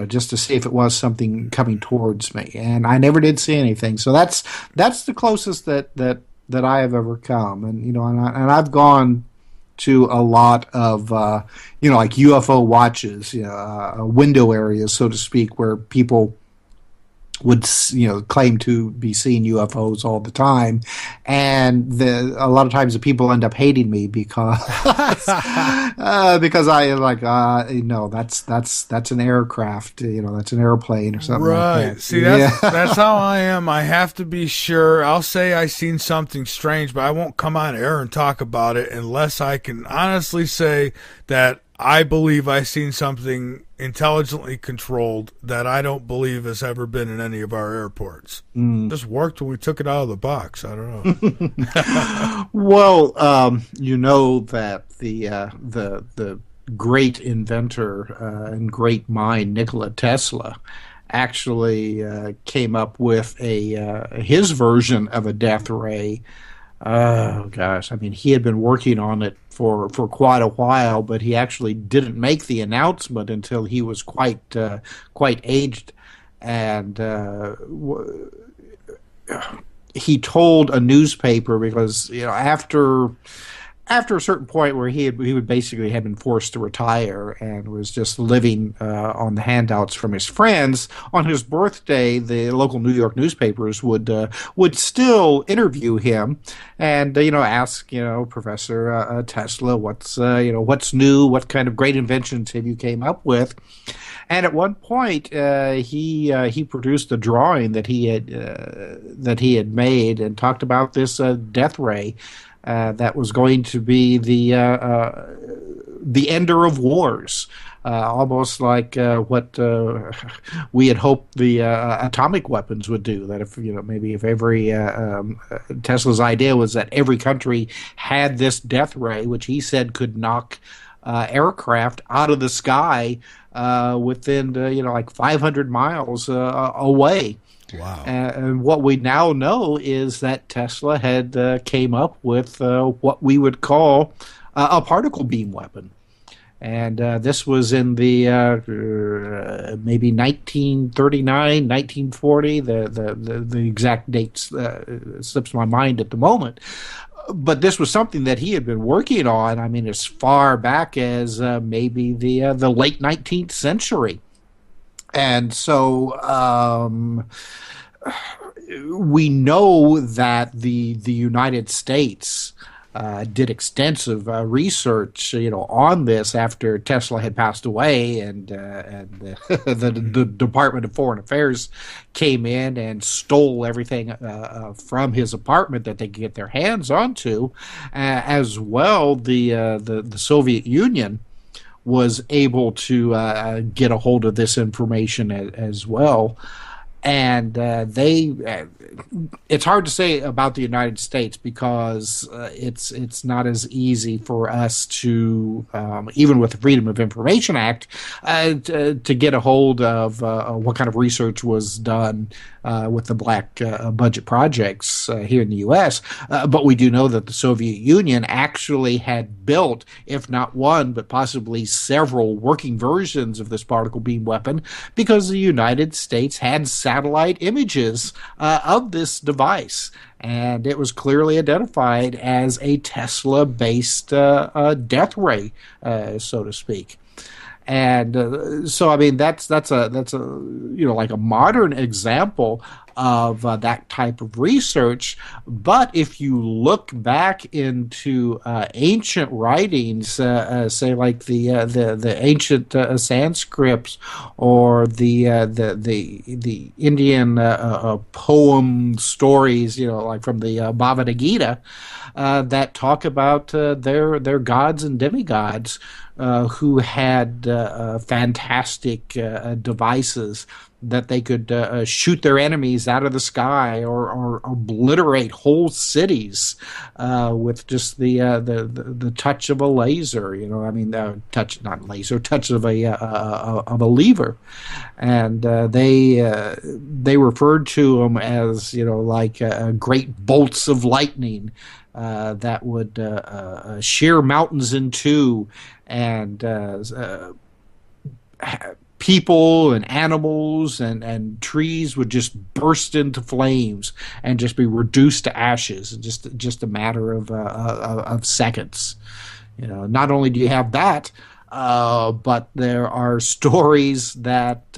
just to see if it was something coming towards me. And I never did see anything. So that's the closest that I have ever come. And, and I've gone to a lot of, like UFO watches, window areas, so to speak, where people would, claim to be seeing UFOs all the time. And a lot of times the people end up hating me because, because I like, no, that's an aircraft, that's an airplane or something like that. See, that's how I am. I have to be sure. I'll say I seen something strange, but I won't come on air and talk about it unless I can honestly say that I believe I seen something intelligently controlled that I don't believe has ever been in any of our airports. Just worked when we took it out of the box. I don't know. Well, that the great inventor and great mind Nikola Tesla actually came up with his version of a death ray. Oh gosh, I mean, he had been working on it for quite a while, but he actually didn't make the announcement until he was quite aged, and he told a newspaper because after a certain point where he would basically have been forced to retire and was just living on the handouts from his friends, on his birthday, the local New York newspapers would still interview him and ask Professor Tesla what's new, what kind of great inventions have you came up with. And at one point, he produced a drawing that he had made and talked about this death ray. That was going to be the ender of wars, almost like what we had hoped the atomic weapons would do. That if every Tesla's idea was that every country had this death ray, which he said could knock aircraft out of the sky within like 500 miles away. Wow. And what we now know is that Tesla had came up with what we would call a particle beam weapon. And this was in the maybe 1939, 1940. The exact dates slips my mind at the moment. But this was something that he had been working on, I mean, as far back as maybe the late 19th century. And so we know that the United States did extensive research, on this after Tesla had passed away, and the Department of Foreign Affairs came in and stole everything from his apartment that they could get their hands onto. As well, the Soviet Union was able to get a hold of this information as well. and it's hard to say about the United States because it's not as easy for us to even with the Freedom of Information Act to get a hold of what kind of research was done with the black budget projects here in the U.S. But we do know that the Soviet Union actually had built, if not one, but possibly several working versions of this particle beam weapon because the United States had satellite images of this device. And it was clearly identified as a Tesla-based death ray, so to speak. And so, I mean, that's a like a modern example of that type of research. But if you look back into ancient writings, say like the ancient Sanskrit or the Indian poem stories, like from the Bhagavad Gita, that talk about their gods and demigods. Who had fantastic devices that they could shoot their enemies out of the sky or obliterate whole cities with just the touch of a laser. Touch not laser, touch of a lever, and they referred to them as like great bolts of lightning. That would shear mountains in two, and people and animals and trees would just burst into flames and just be reduced to ashes in just a matter of seconds. Not only do you have that, but there are stories that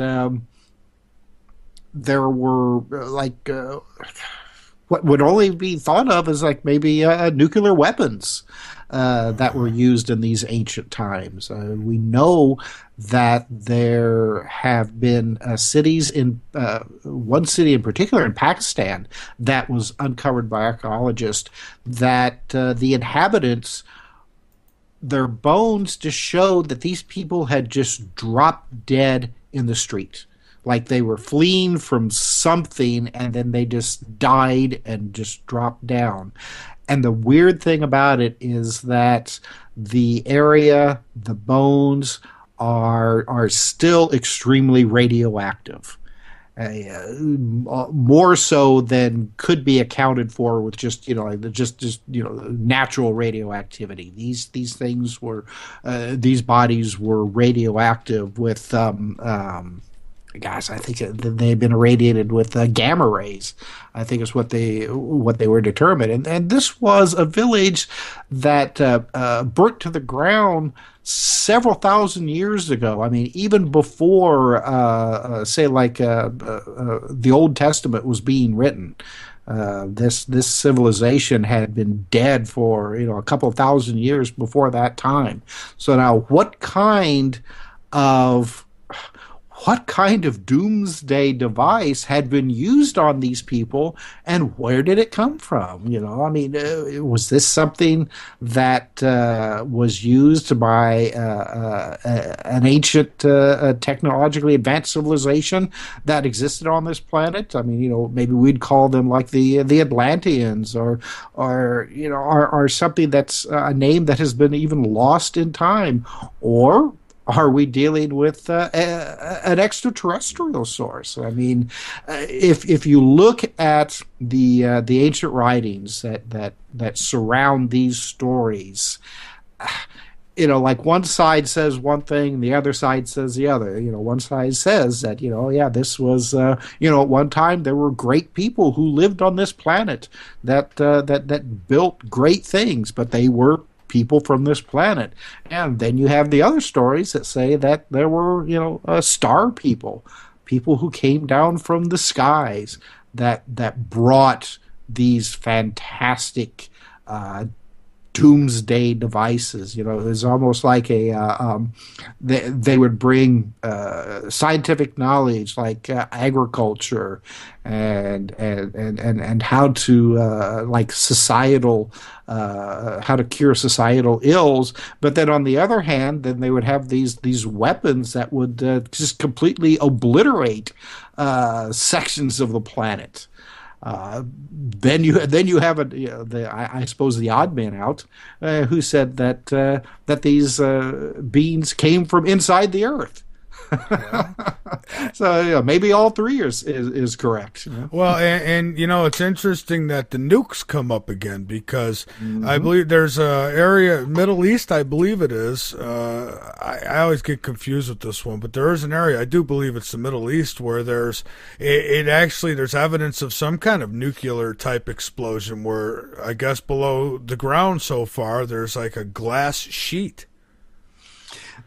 there were like. What would only be thought of as like maybe nuclear weapons that were used in these ancient times. We know that there have been cities in one city in particular in Pakistan that was uncovered by archaeologists that the inhabitants, their bones just showed that these people had just dropped dead in the street. Like they were fleeing from something and then they just died and just dropped down. And the weird thing about it is that the area, the bones, are still extremely radioactive. More so than could be accounted for with just natural radioactivity. These things were these bodies were radioactive with I think they've been irradiated with gamma rays. I think is what they were determined. And this was a village that burnt to the ground several thousand years ago. I mean, even before, the Old Testament was being written. This civilization had been dead for a couple of thousand years before that time. So now, what kind of doomsday device had been used on these people, and where did it come from? Was this something that was used by an ancient technologically advanced civilization that existed on this planet? I mean, maybe we'd call them like the Atlanteans or something that's a name that has been even lost in time, or are we dealing with an extraterrestrial source? I mean, if you look at the ancient writings that surround these stories, like one side says one thing, the other side says the other. One side says that this was at one time there were great people who lived on this planet that built great things, but they were people from this planet. And then you have the other stories that say that there were, star people who came down from the skies that brought these fantastic doomsday devices. It was almost like they would bring scientific knowledge like agriculture and how to like societal how to cure societal ills. But then on the other hand, then they would have these weapons that would just completely obliterate sections of the planet. Then you have I suppose the odd man out who said that these beings came from inside the Earth. Yeah. So maybe all three is correct. Well, and it's interesting that the nukes come up again because I believe there's a area, Middle East, I believe it is. I always get confused with this one, but there is an area, I do believe it's the Middle East, where there's evidence of some kind of nuclear type explosion where I guess below the ground so far there's like a glass sheet.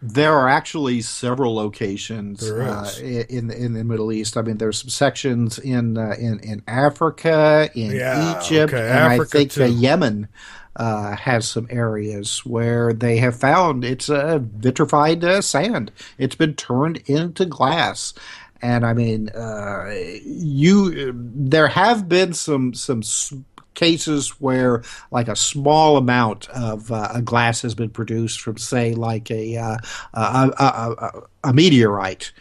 There are actually several locations in the Middle East. I mean, there's some sections in Africa, in Egypt, okay. and Africa I think too. Yemen has some areas where they have found it's vitrified sand. It's been turned into glass. And I mean, there have been some cases where like a small amount of glass has been produced from, say, like a meteorite,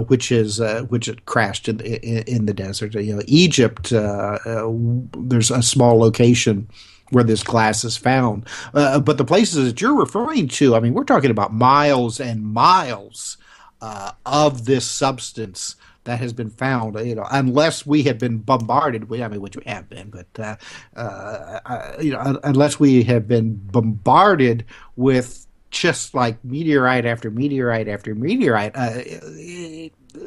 which had crashed in the desert. Egypt, there's a small location where this glass is found. But the places that you're referring to, I mean, we're talking about miles and miles of this substance that has been found, unless we have been bombarded, which we have been, but unless we have been bombarded with just like meteorite after meteorite after meteorite,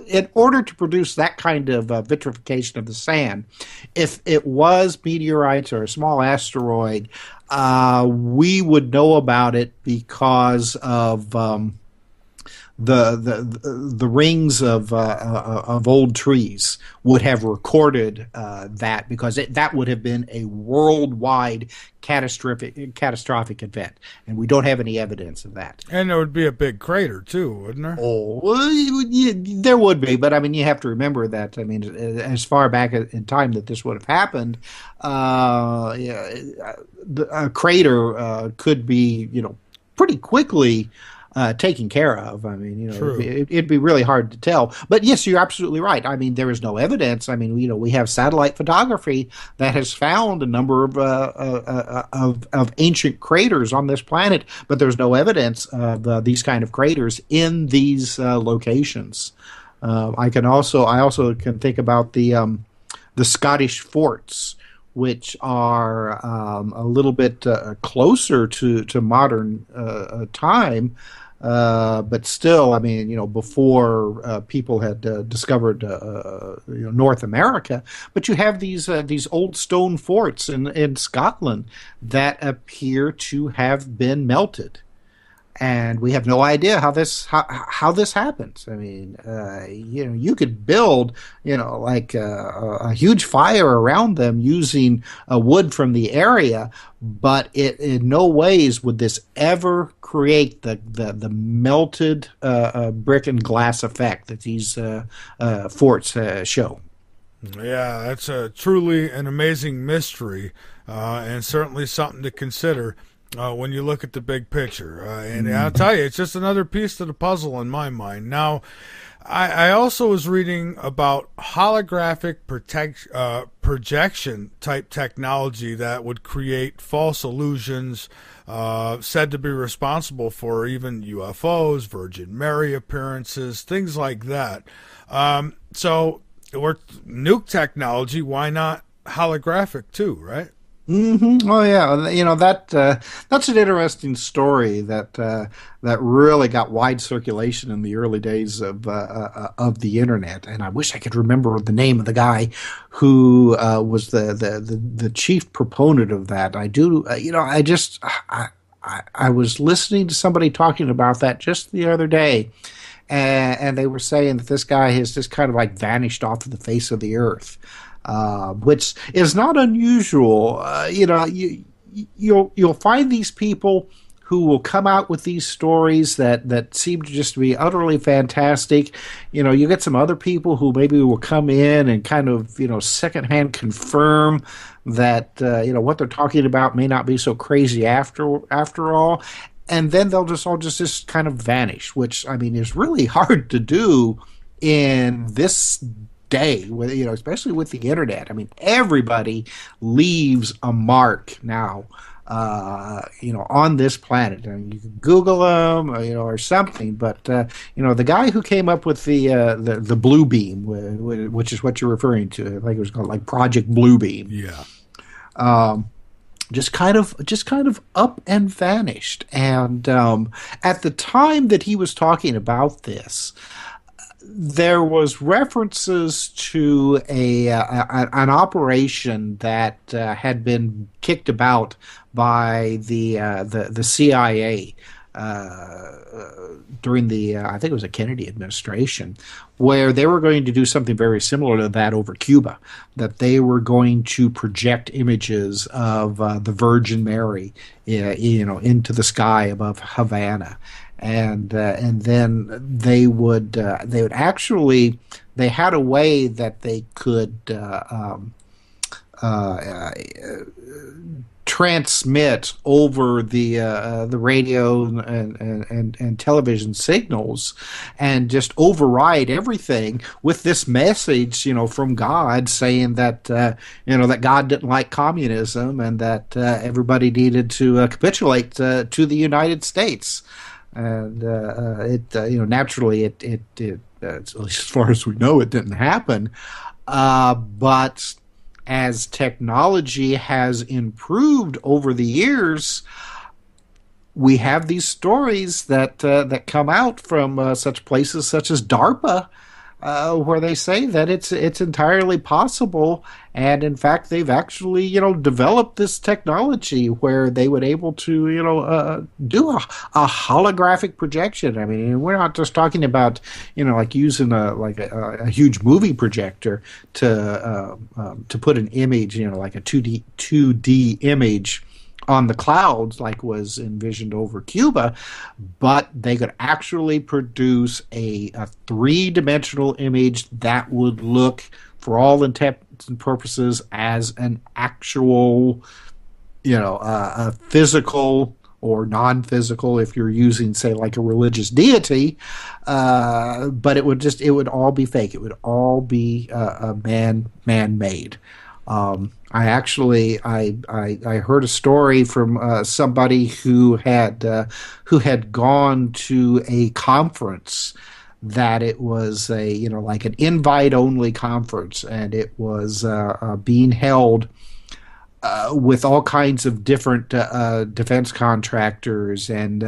in order to produce that kind of vitrification of the sand, if it was meteorites or a small asteroid, we would know about it because of the rings of old trees would have recorded that, because that would have been a worldwide catastrophic event, and we don't have any evidence of that. And there would be a big crater too, wouldn't there? Oh, there would be, but I mean, you have to remember that. I mean, as far back in time that this would have happened, a crater could be, pretty quickly taken care of. I mean, it'd be really hard to tell. But yes, you're absolutely right. I mean, there is no evidence. I mean, we have satellite photography that has found a number of ancient craters on this planet, but there's no evidence of these kind of craters in these locations. I also can think about the Scottish forts, which are a little bit closer to modern time, but still, I mean, before people had discovered North America. But you have these old stone forts in Scotland that appear to have been melted. And we have no idea how this happens. I mean, you could build, like a huge fire around them using wood from the area, but in no ways would this ever create the melted brick and glass effect that these forts show. Yeah, that's truly an amazing mystery, and certainly something to consider. When you look at the big picture. And I'll tell you, it's just another piece to the puzzle in my mind. Now, I also was reading about holographic projection type technology that would create false illusions, said to be responsible for even UFOs, Virgin Mary appearances, things like that. So, nuke technology, why not holographic too, right? Mm-hmm. Oh yeah, that's an interesting story that really got wide circulation in the early days of the internet. And I wish I could remember the name of the guy who was the chief proponent of that. I do, I was listening to somebody talking about that just the other day, and they were saying that this guy has just kind of like vanished off of the face of the earth. Which is not unusual. You you'll find these people who will come out with these stories that seem to just be utterly fantastic. You get some other people who maybe will come in and kind of, secondhand confirm that, what they're talking about may not be so crazy after all. And then they'll just kind of vanish, which, I mean, is really hard to do in this day, with especially with the internet. I mean, everybody leaves a mark now, on this planet. I mean, you can Google them, or something. But the guy who came up with the blue beam, which is what you're referring to, I think it was called like Project Bluebeam. Yeah. Just kind of up and vanished. And at the time that he was talking about this, there was references to an operation that had been kicked about by the CIA during the I think it was a Kennedy administration, where they were going to do something very similar to that over Cuba. That they were going to project images of the Virgin Mary, into the sky above Havana. And then they would actually, they had a way that they could transmit over the radio and television signals, and just override everything with this message, from God, saying that that God didn't like communism, and that everybody needed to capitulate to the United States. And naturally, it at least as far as we know, it didn't happen. But as technology has improved over the years, we have these stories that come out from such places such as DARPA, where they say that it's entirely possible, and in fact they've actually developed this technology where they would able to do a holographic projection. I mean, we're not just talking about like using a huge movie projector to put an image, like a 2D image on the clouds like was envisioned over Cuba, but they could actually produce a three-dimensional image that would look, for all intents and purposes, as an actual, a physical or non-physical, if you're using, say, like a religious deity, but it would all be fake. It would all be man-made. I actually I heard a story from somebody who had gone to a conference, that it was a like an invite only conference, and it was being held with all kinds of different defense contractors and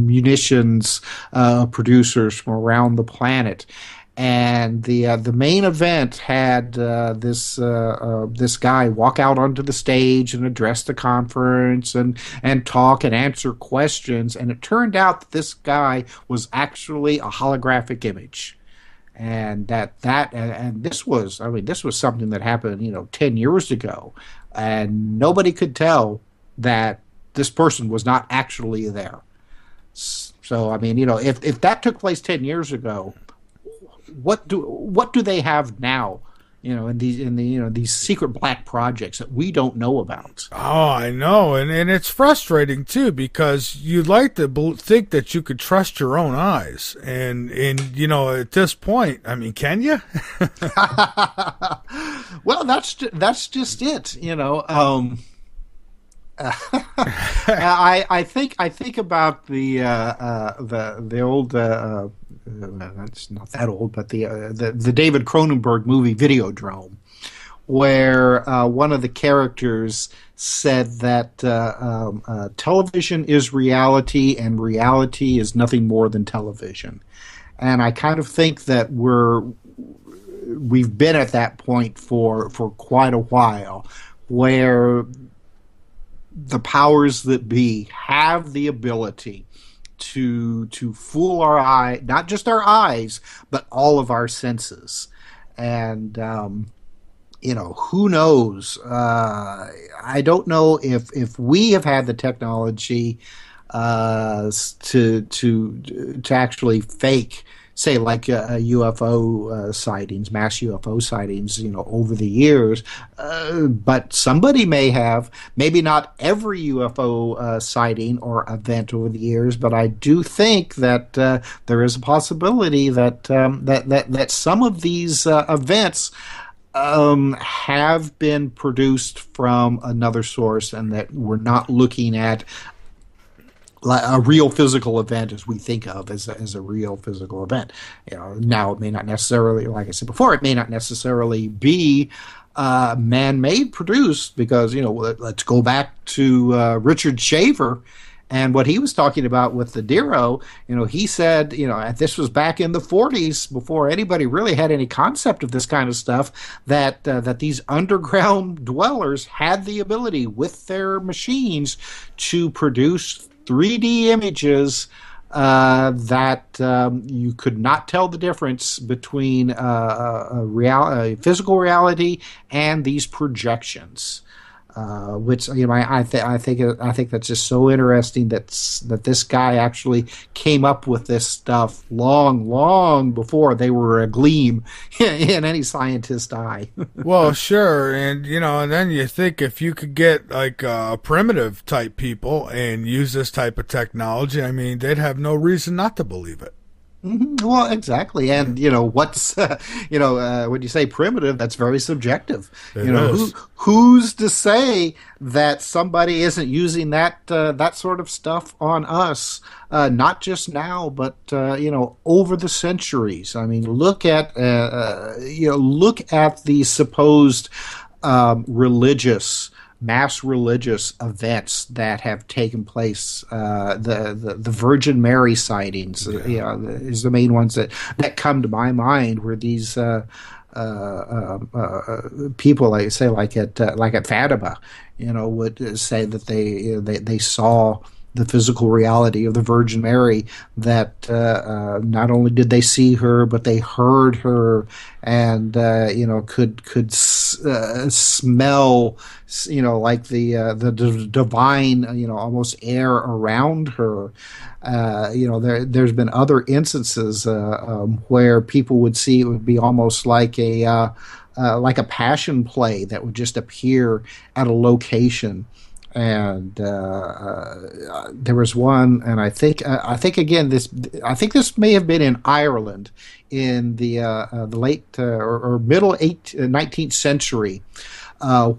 munitions producers from around the planet. And the main event had this guy walk out onto the stage and address the conference and talk and answer questions. And it turned out that this guy was actually a holographic image, and this was something that happened 10 years ago, and nobody could tell that this person was not actually there. So I mean, if that took place 10 years ago, what do they have now, in these secret black projects that we don't know about? Oh, I know, and it's frustrating too, because you'd like to think that you could trust your own eyes, and at this point, I mean, can you? Well, that's just it. I think about the old. That's not that old, but the David Cronenberg movie Videodrome, where one of the characters said that television is reality and reality is nothing more than television. And I kind of think that we've been at that point for quite a while, where the powers that be have the ability to fool our eye, not just our eyes, but all of our senses. And who knows? I don't know if we have had the technology to actually fake, say, like UFO sightings, mass UFO sightings, over the years. But somebody may have, maybe not every UFO sighting or event over the years, but I do think that there is a possibility that that some of these events have been produced from another source, and that we're not looking at a real physical event as we think of as a real physical event. Now it may not necessarily, like I said before, it may not necessarily be man-made produced, because let's go back to Richard Shaver and what he was talking about with the Dero. He said, this was back in the 40s, before anybody really had any concept of this kind of stuff, that these underground dwellers had the ability with their machines to produce 3D images that you could not tell the difference between physical reality and these projections. Which I think that's just so interesting that this guy actually came up with this stuff long before they were a gleam in any scientist's eye. Well, sure, and and then you think if you could get like primitive type people and use this type of technology, I mean, they'd have no reason not to believe it. Mm-hmm. Well, exactly, and what's when you say primitive, that's very subjective. Who's to say that somebody isn't using that sort of stuff on us, not just now, but over the centuries. I mean, look at the supposed mass religious events that have taken place. The Virgin Mary sightings, is the main ones that come to my mind, where these people, like say, like at Fatima, would say that they saw the physical reality of the Virgin Mary, that not only did they see her, but they heard her, and could smell, like the divine, almost air around her. There's been other instances where people would see it would be almost like a passion play that would just appear at a location. And there was one, and I think this may have been in Ireland in the late or middle 19th century,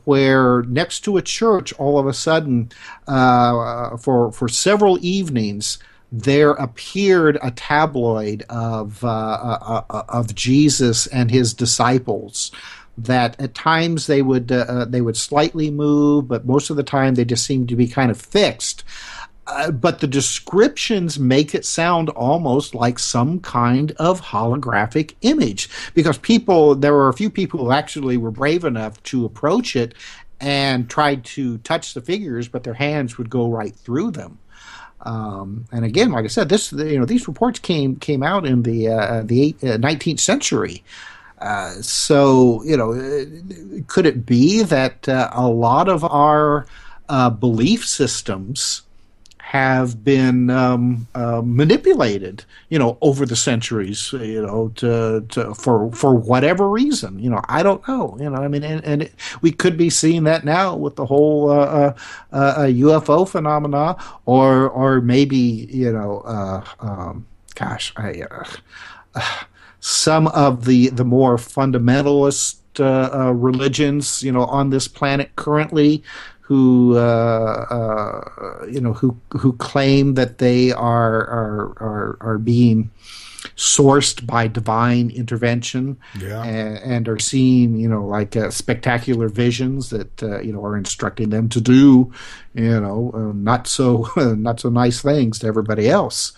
where next to a church, all of a sudden, for several evenings, there appeared a tabloid of Jesus and his disciples, that at times they would slightly move, but most of the time they just seemed to be kind of fixed. But the descriptions make it sound almost like some kind of holographic image, because there were a few people who actually were brave enough to approach it and tried to touch the figures, but their hands would go right through them. And again, like I said, these reports came out in the 19th century. So, could it be that a lot of our belief systems have been manipulated, over the centuries, for whatever reason? I don't know. I mean, and we could be seeing that now with the whole UFO phenomena, or maybe some of the more fundamentalist religions, on this planet currently, who claim that they are being sourced by divine intervention, and are seeing, spectacular visions that, are instructing them to do, not so nice things to everybody else.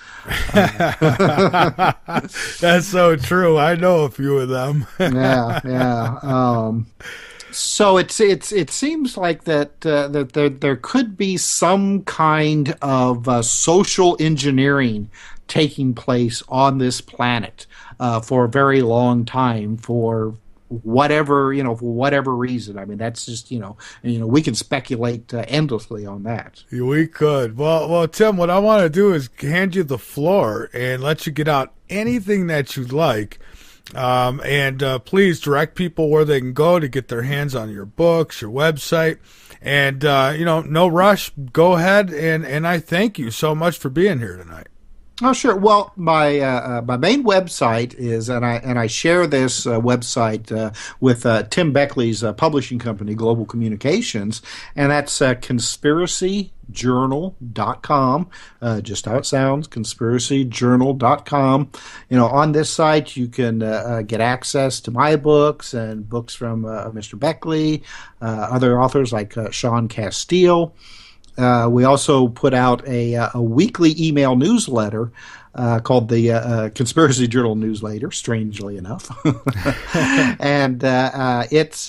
That's so true. I know a few of them. Yeah. So it seems like that there could be some kind of social engineering taking place on this planet for a very long time, for whatever, for whatever reason. I mean, that's just, we can speculate endlessly on that. We could. Well, Tim, what I want to do is hand you the floor and let you get out anything that you'd like. And please direct people where they can go to get their hands on your books, your website. And, no rush. Go ahead. And I thank you so much for being here tonight. Oh, sure. Well, my main website is, and I share this website with Tim Beckley's publishing company, Global Communications, and that's conspiracyjournal.com. Just how it sounds, conspiracyjournal.com. On this site you can get access to my books and books from Mr. Beckley, other authors like Sean Castile. We also put out a weekly email newsletter called the Conspiracy Journal Newsletter, strangely enough. And it's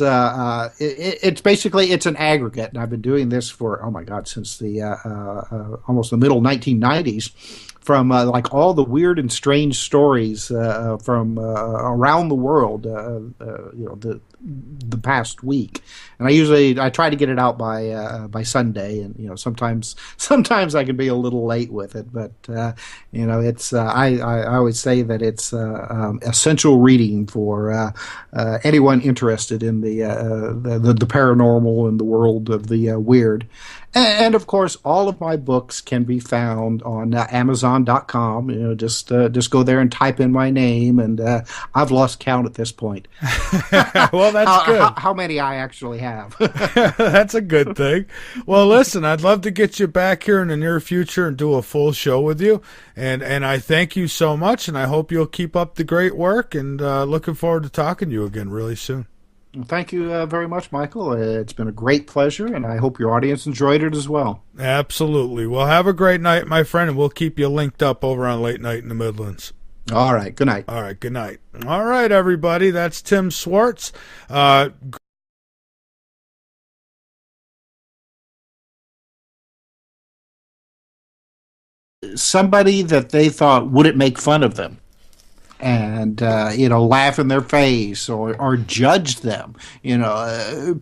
basically, it's an aggregate, and I've been doing this for, oh my God, since the almost the middle 1990s. From like all the weird and strange stories from around the world, the past week, and I try to get it out by Sunday, and sometimes I can be a little late with it, but it's I always say that it's essential reading for anyone interested in the paranormal and the world of the weird. And of course, all of my books can be found on Amazon.com. Just go there and type in my name, and I've lost count at this point. Well, that's good. How many I actually have. That's a good thing. Well, listen, I'd love to get you back here in the near future and do a full show with you. And I thank you so much, and I hope you'll keep up the great work. And looking forward to talking to you again really soon. Thank you very much, Michael. It's been a great pleasure, and I hope your audience enjoyed it as well. Absolutely. Well, have a great night, my friend, and we'll keep you linked up over on Late Night in the Midlands. All right. Good night. All right. Good night. All right, everybody. That's Tim Swartz. Somebody that they thought wouldn't make fun of them, and laugh in their face or judge them.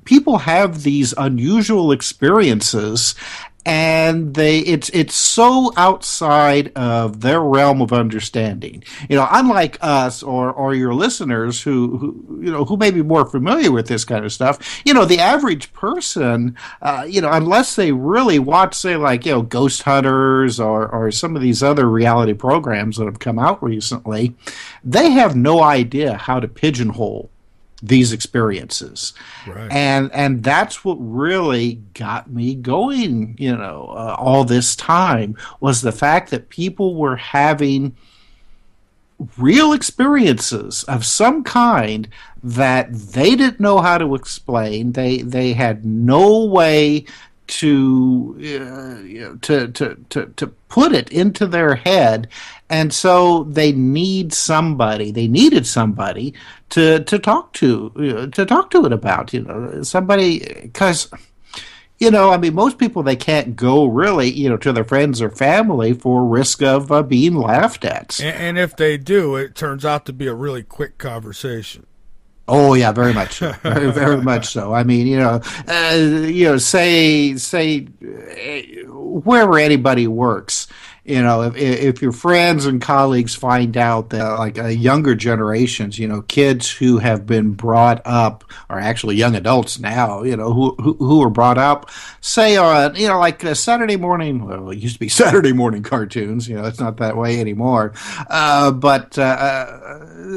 People have these unusual experiences, and it's so outside of their realm of understanding. Unlike us or your listeners who may be more familiar with this kind of stuff. The average person, unless they really watch, say, like Ghost Hunters or some of these other reality programs that have come out recently, they have no idea how to pigeonhole these experiences. Right. And that's what really got me going, all this time, was the fact that people were having real experiences of some kind that they didn't know how to explain. They had no way to put it into their head, and so they needed somebody to talk to it about, somebody, because most people, they can't go really, to their friends or family for risk of being laughed at. And if they do, it turns out to be a really quick conversation. Oh yeah, very much so. Very, very much so. I mean, say wherever anybody works, if your friends and colleagues find out that, like, younger generations, kids who have been brought up, or actually young adults now, who were brought up, say on, like Saturday morning, well, it used to be Saturday morning cartoons, it's not that way anymore, but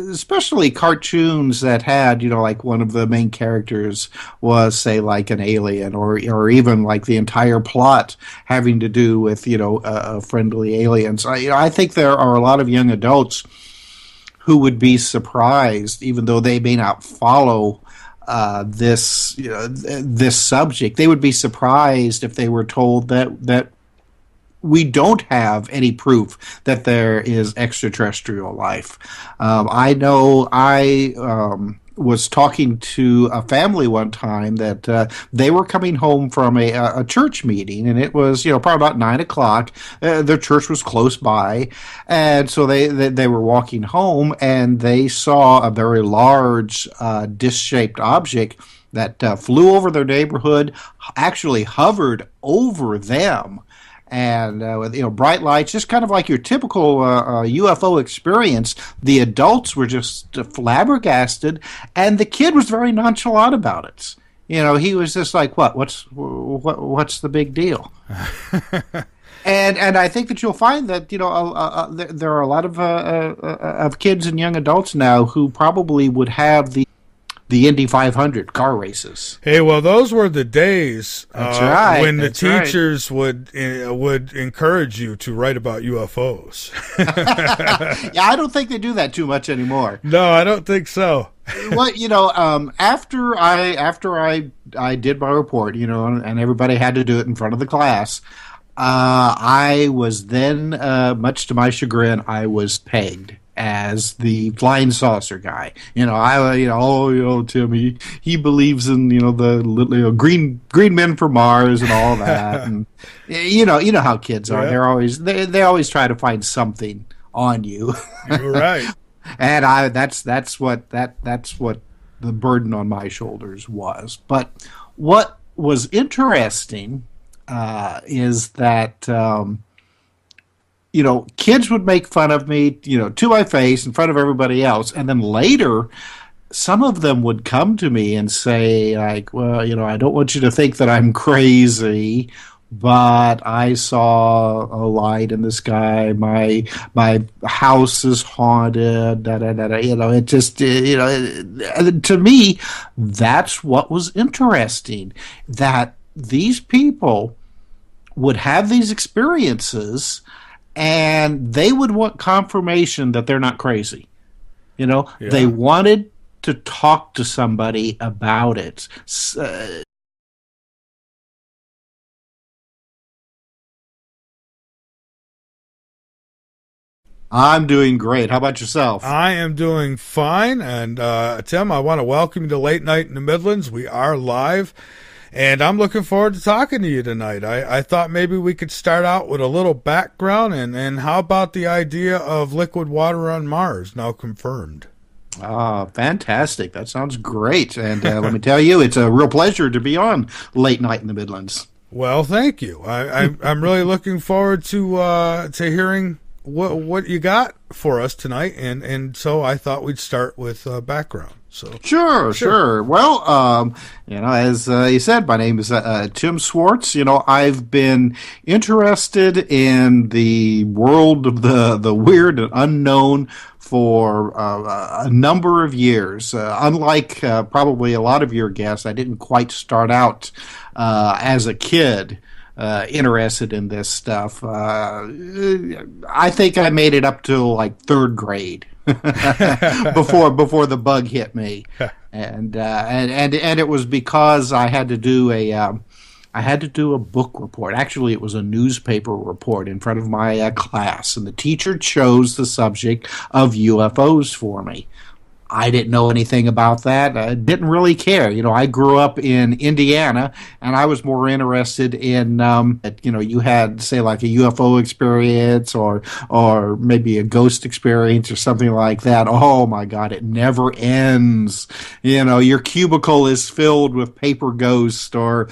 especially cartoons that had, like one of the main characters was, say, like an alien, or even like the entire plot having to do with, friendly aliens. I think there are a lot of young adults who would be surprised, even though they may not follow this subject. They would be surprised if they were told that we don't have any proof that there is extraterrestrial life. I know was talking to a family one time that they were coming home from a church meeting, and it was probably about 9 o'clock. Their church was close by, and so they were walking home, and they saw a very large disc-shaped object that flew over their neighborhood, actually hovered over them, and with bright lights, just kind of like your typical UFO experience. The adults were just flabbergasted, and the kid was very nonchalant about it. He was just like, what's the big deal? And I think that you'll find that there are a lot of kids and young adults now who probably would have the Indy 500 car races. Hey, well, those were the days when the teachers would encourage you to write about UFOs. Yeah, I don't think they do that too much anymore. No, I don't think so. Well, after I did my report, and everybody had to do it in front of the class, I was then, much to my chagrin, I was pegged as the flying saucer guy. Tim, he believes in the green men for Mars and all that, and you know how kids are. Yeah. They always try to find something on you. You're right. And that's what the burden on my shoulders was. But what was interesting is that kids would make fun of me, to my face in front of everybody else. And then later, some of them would come to me and say, like, well, I don't want you to think that I'm crazy, but I saw a light in the sky. My house is haunted. Da, da, da, da. It just, to me, that's what was interesting, that these people would have these experiences, and they would want confirmation that they're not crazy. Yeah. They wanted to talk to somebody about it. I'm doing great. How about yourself? I am doing fine. And Tim, I want to welcome you to Late Night in the Midlands. We are live. And I'm looking forward to talking to you tonight. I thought maybe we could start out with a little background, and how about the idea of liquid water on Mars, now confirmed? Fantastic. That sounds great. And let me tell you, it's a real pleasure to be on Late Night in the Midlands. Well, thank you. I'm really looking forward to hearing what you got for us tonight, and so I thought we'd start with background. So Sure. Well, as you said, my name is Tim Swartz. I've been interested in the world of the weird and unknown for a number of years. Unlike probably a lot of your guests, I didn't quite start out as a kid interested in this stuff. I think I made it up to like third grade. before the bug hit me, and it was because I had to do a book report. Actually, it was a newspaper report in front of my class, and the teacher chose the subject of UFOs for me. I didn't know anything about that. I didn't really care. I grew up in Indiana, and I was more interested in, you had, say, like a UFO experience or maybe a ghost experience or something like that. Oh, my God, it never ends. Your cubicle is filled with paper ghosts, or,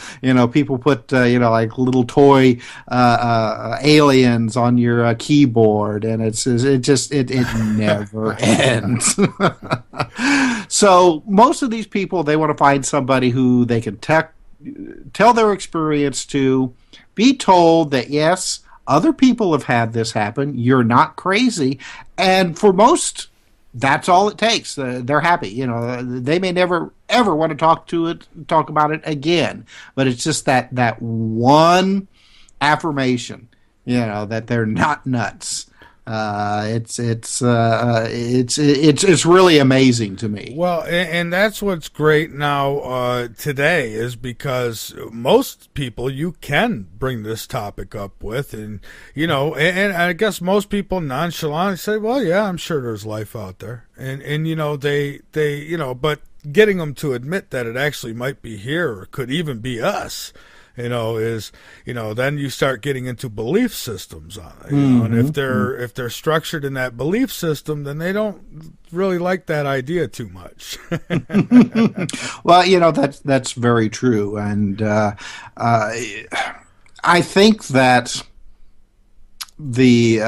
people put, like little toy aliens on your keyboard, and it never ends. So most of these people, they want to find somebody who they can tell their experience to, be told that, yes, other people have had this happen. You're not crazy. And for most, that's all it takes. They're happy. They may never, ever want to talk about it again. But it's just that one affirmation, that they're not nuts. It's really amazing to me. Well, and that's what's great now today, is because most people you can bring this topic up with, and and I guess most people nonchalantly say, well, yeah, I'm sure there's life out there, and they but getting them to admit that it actually might be here or could even be us, is, then you start getting into belief systems on it. And if they're structured in that belief system, then they don't really like that idea too much. Well, that's very true, and I think that the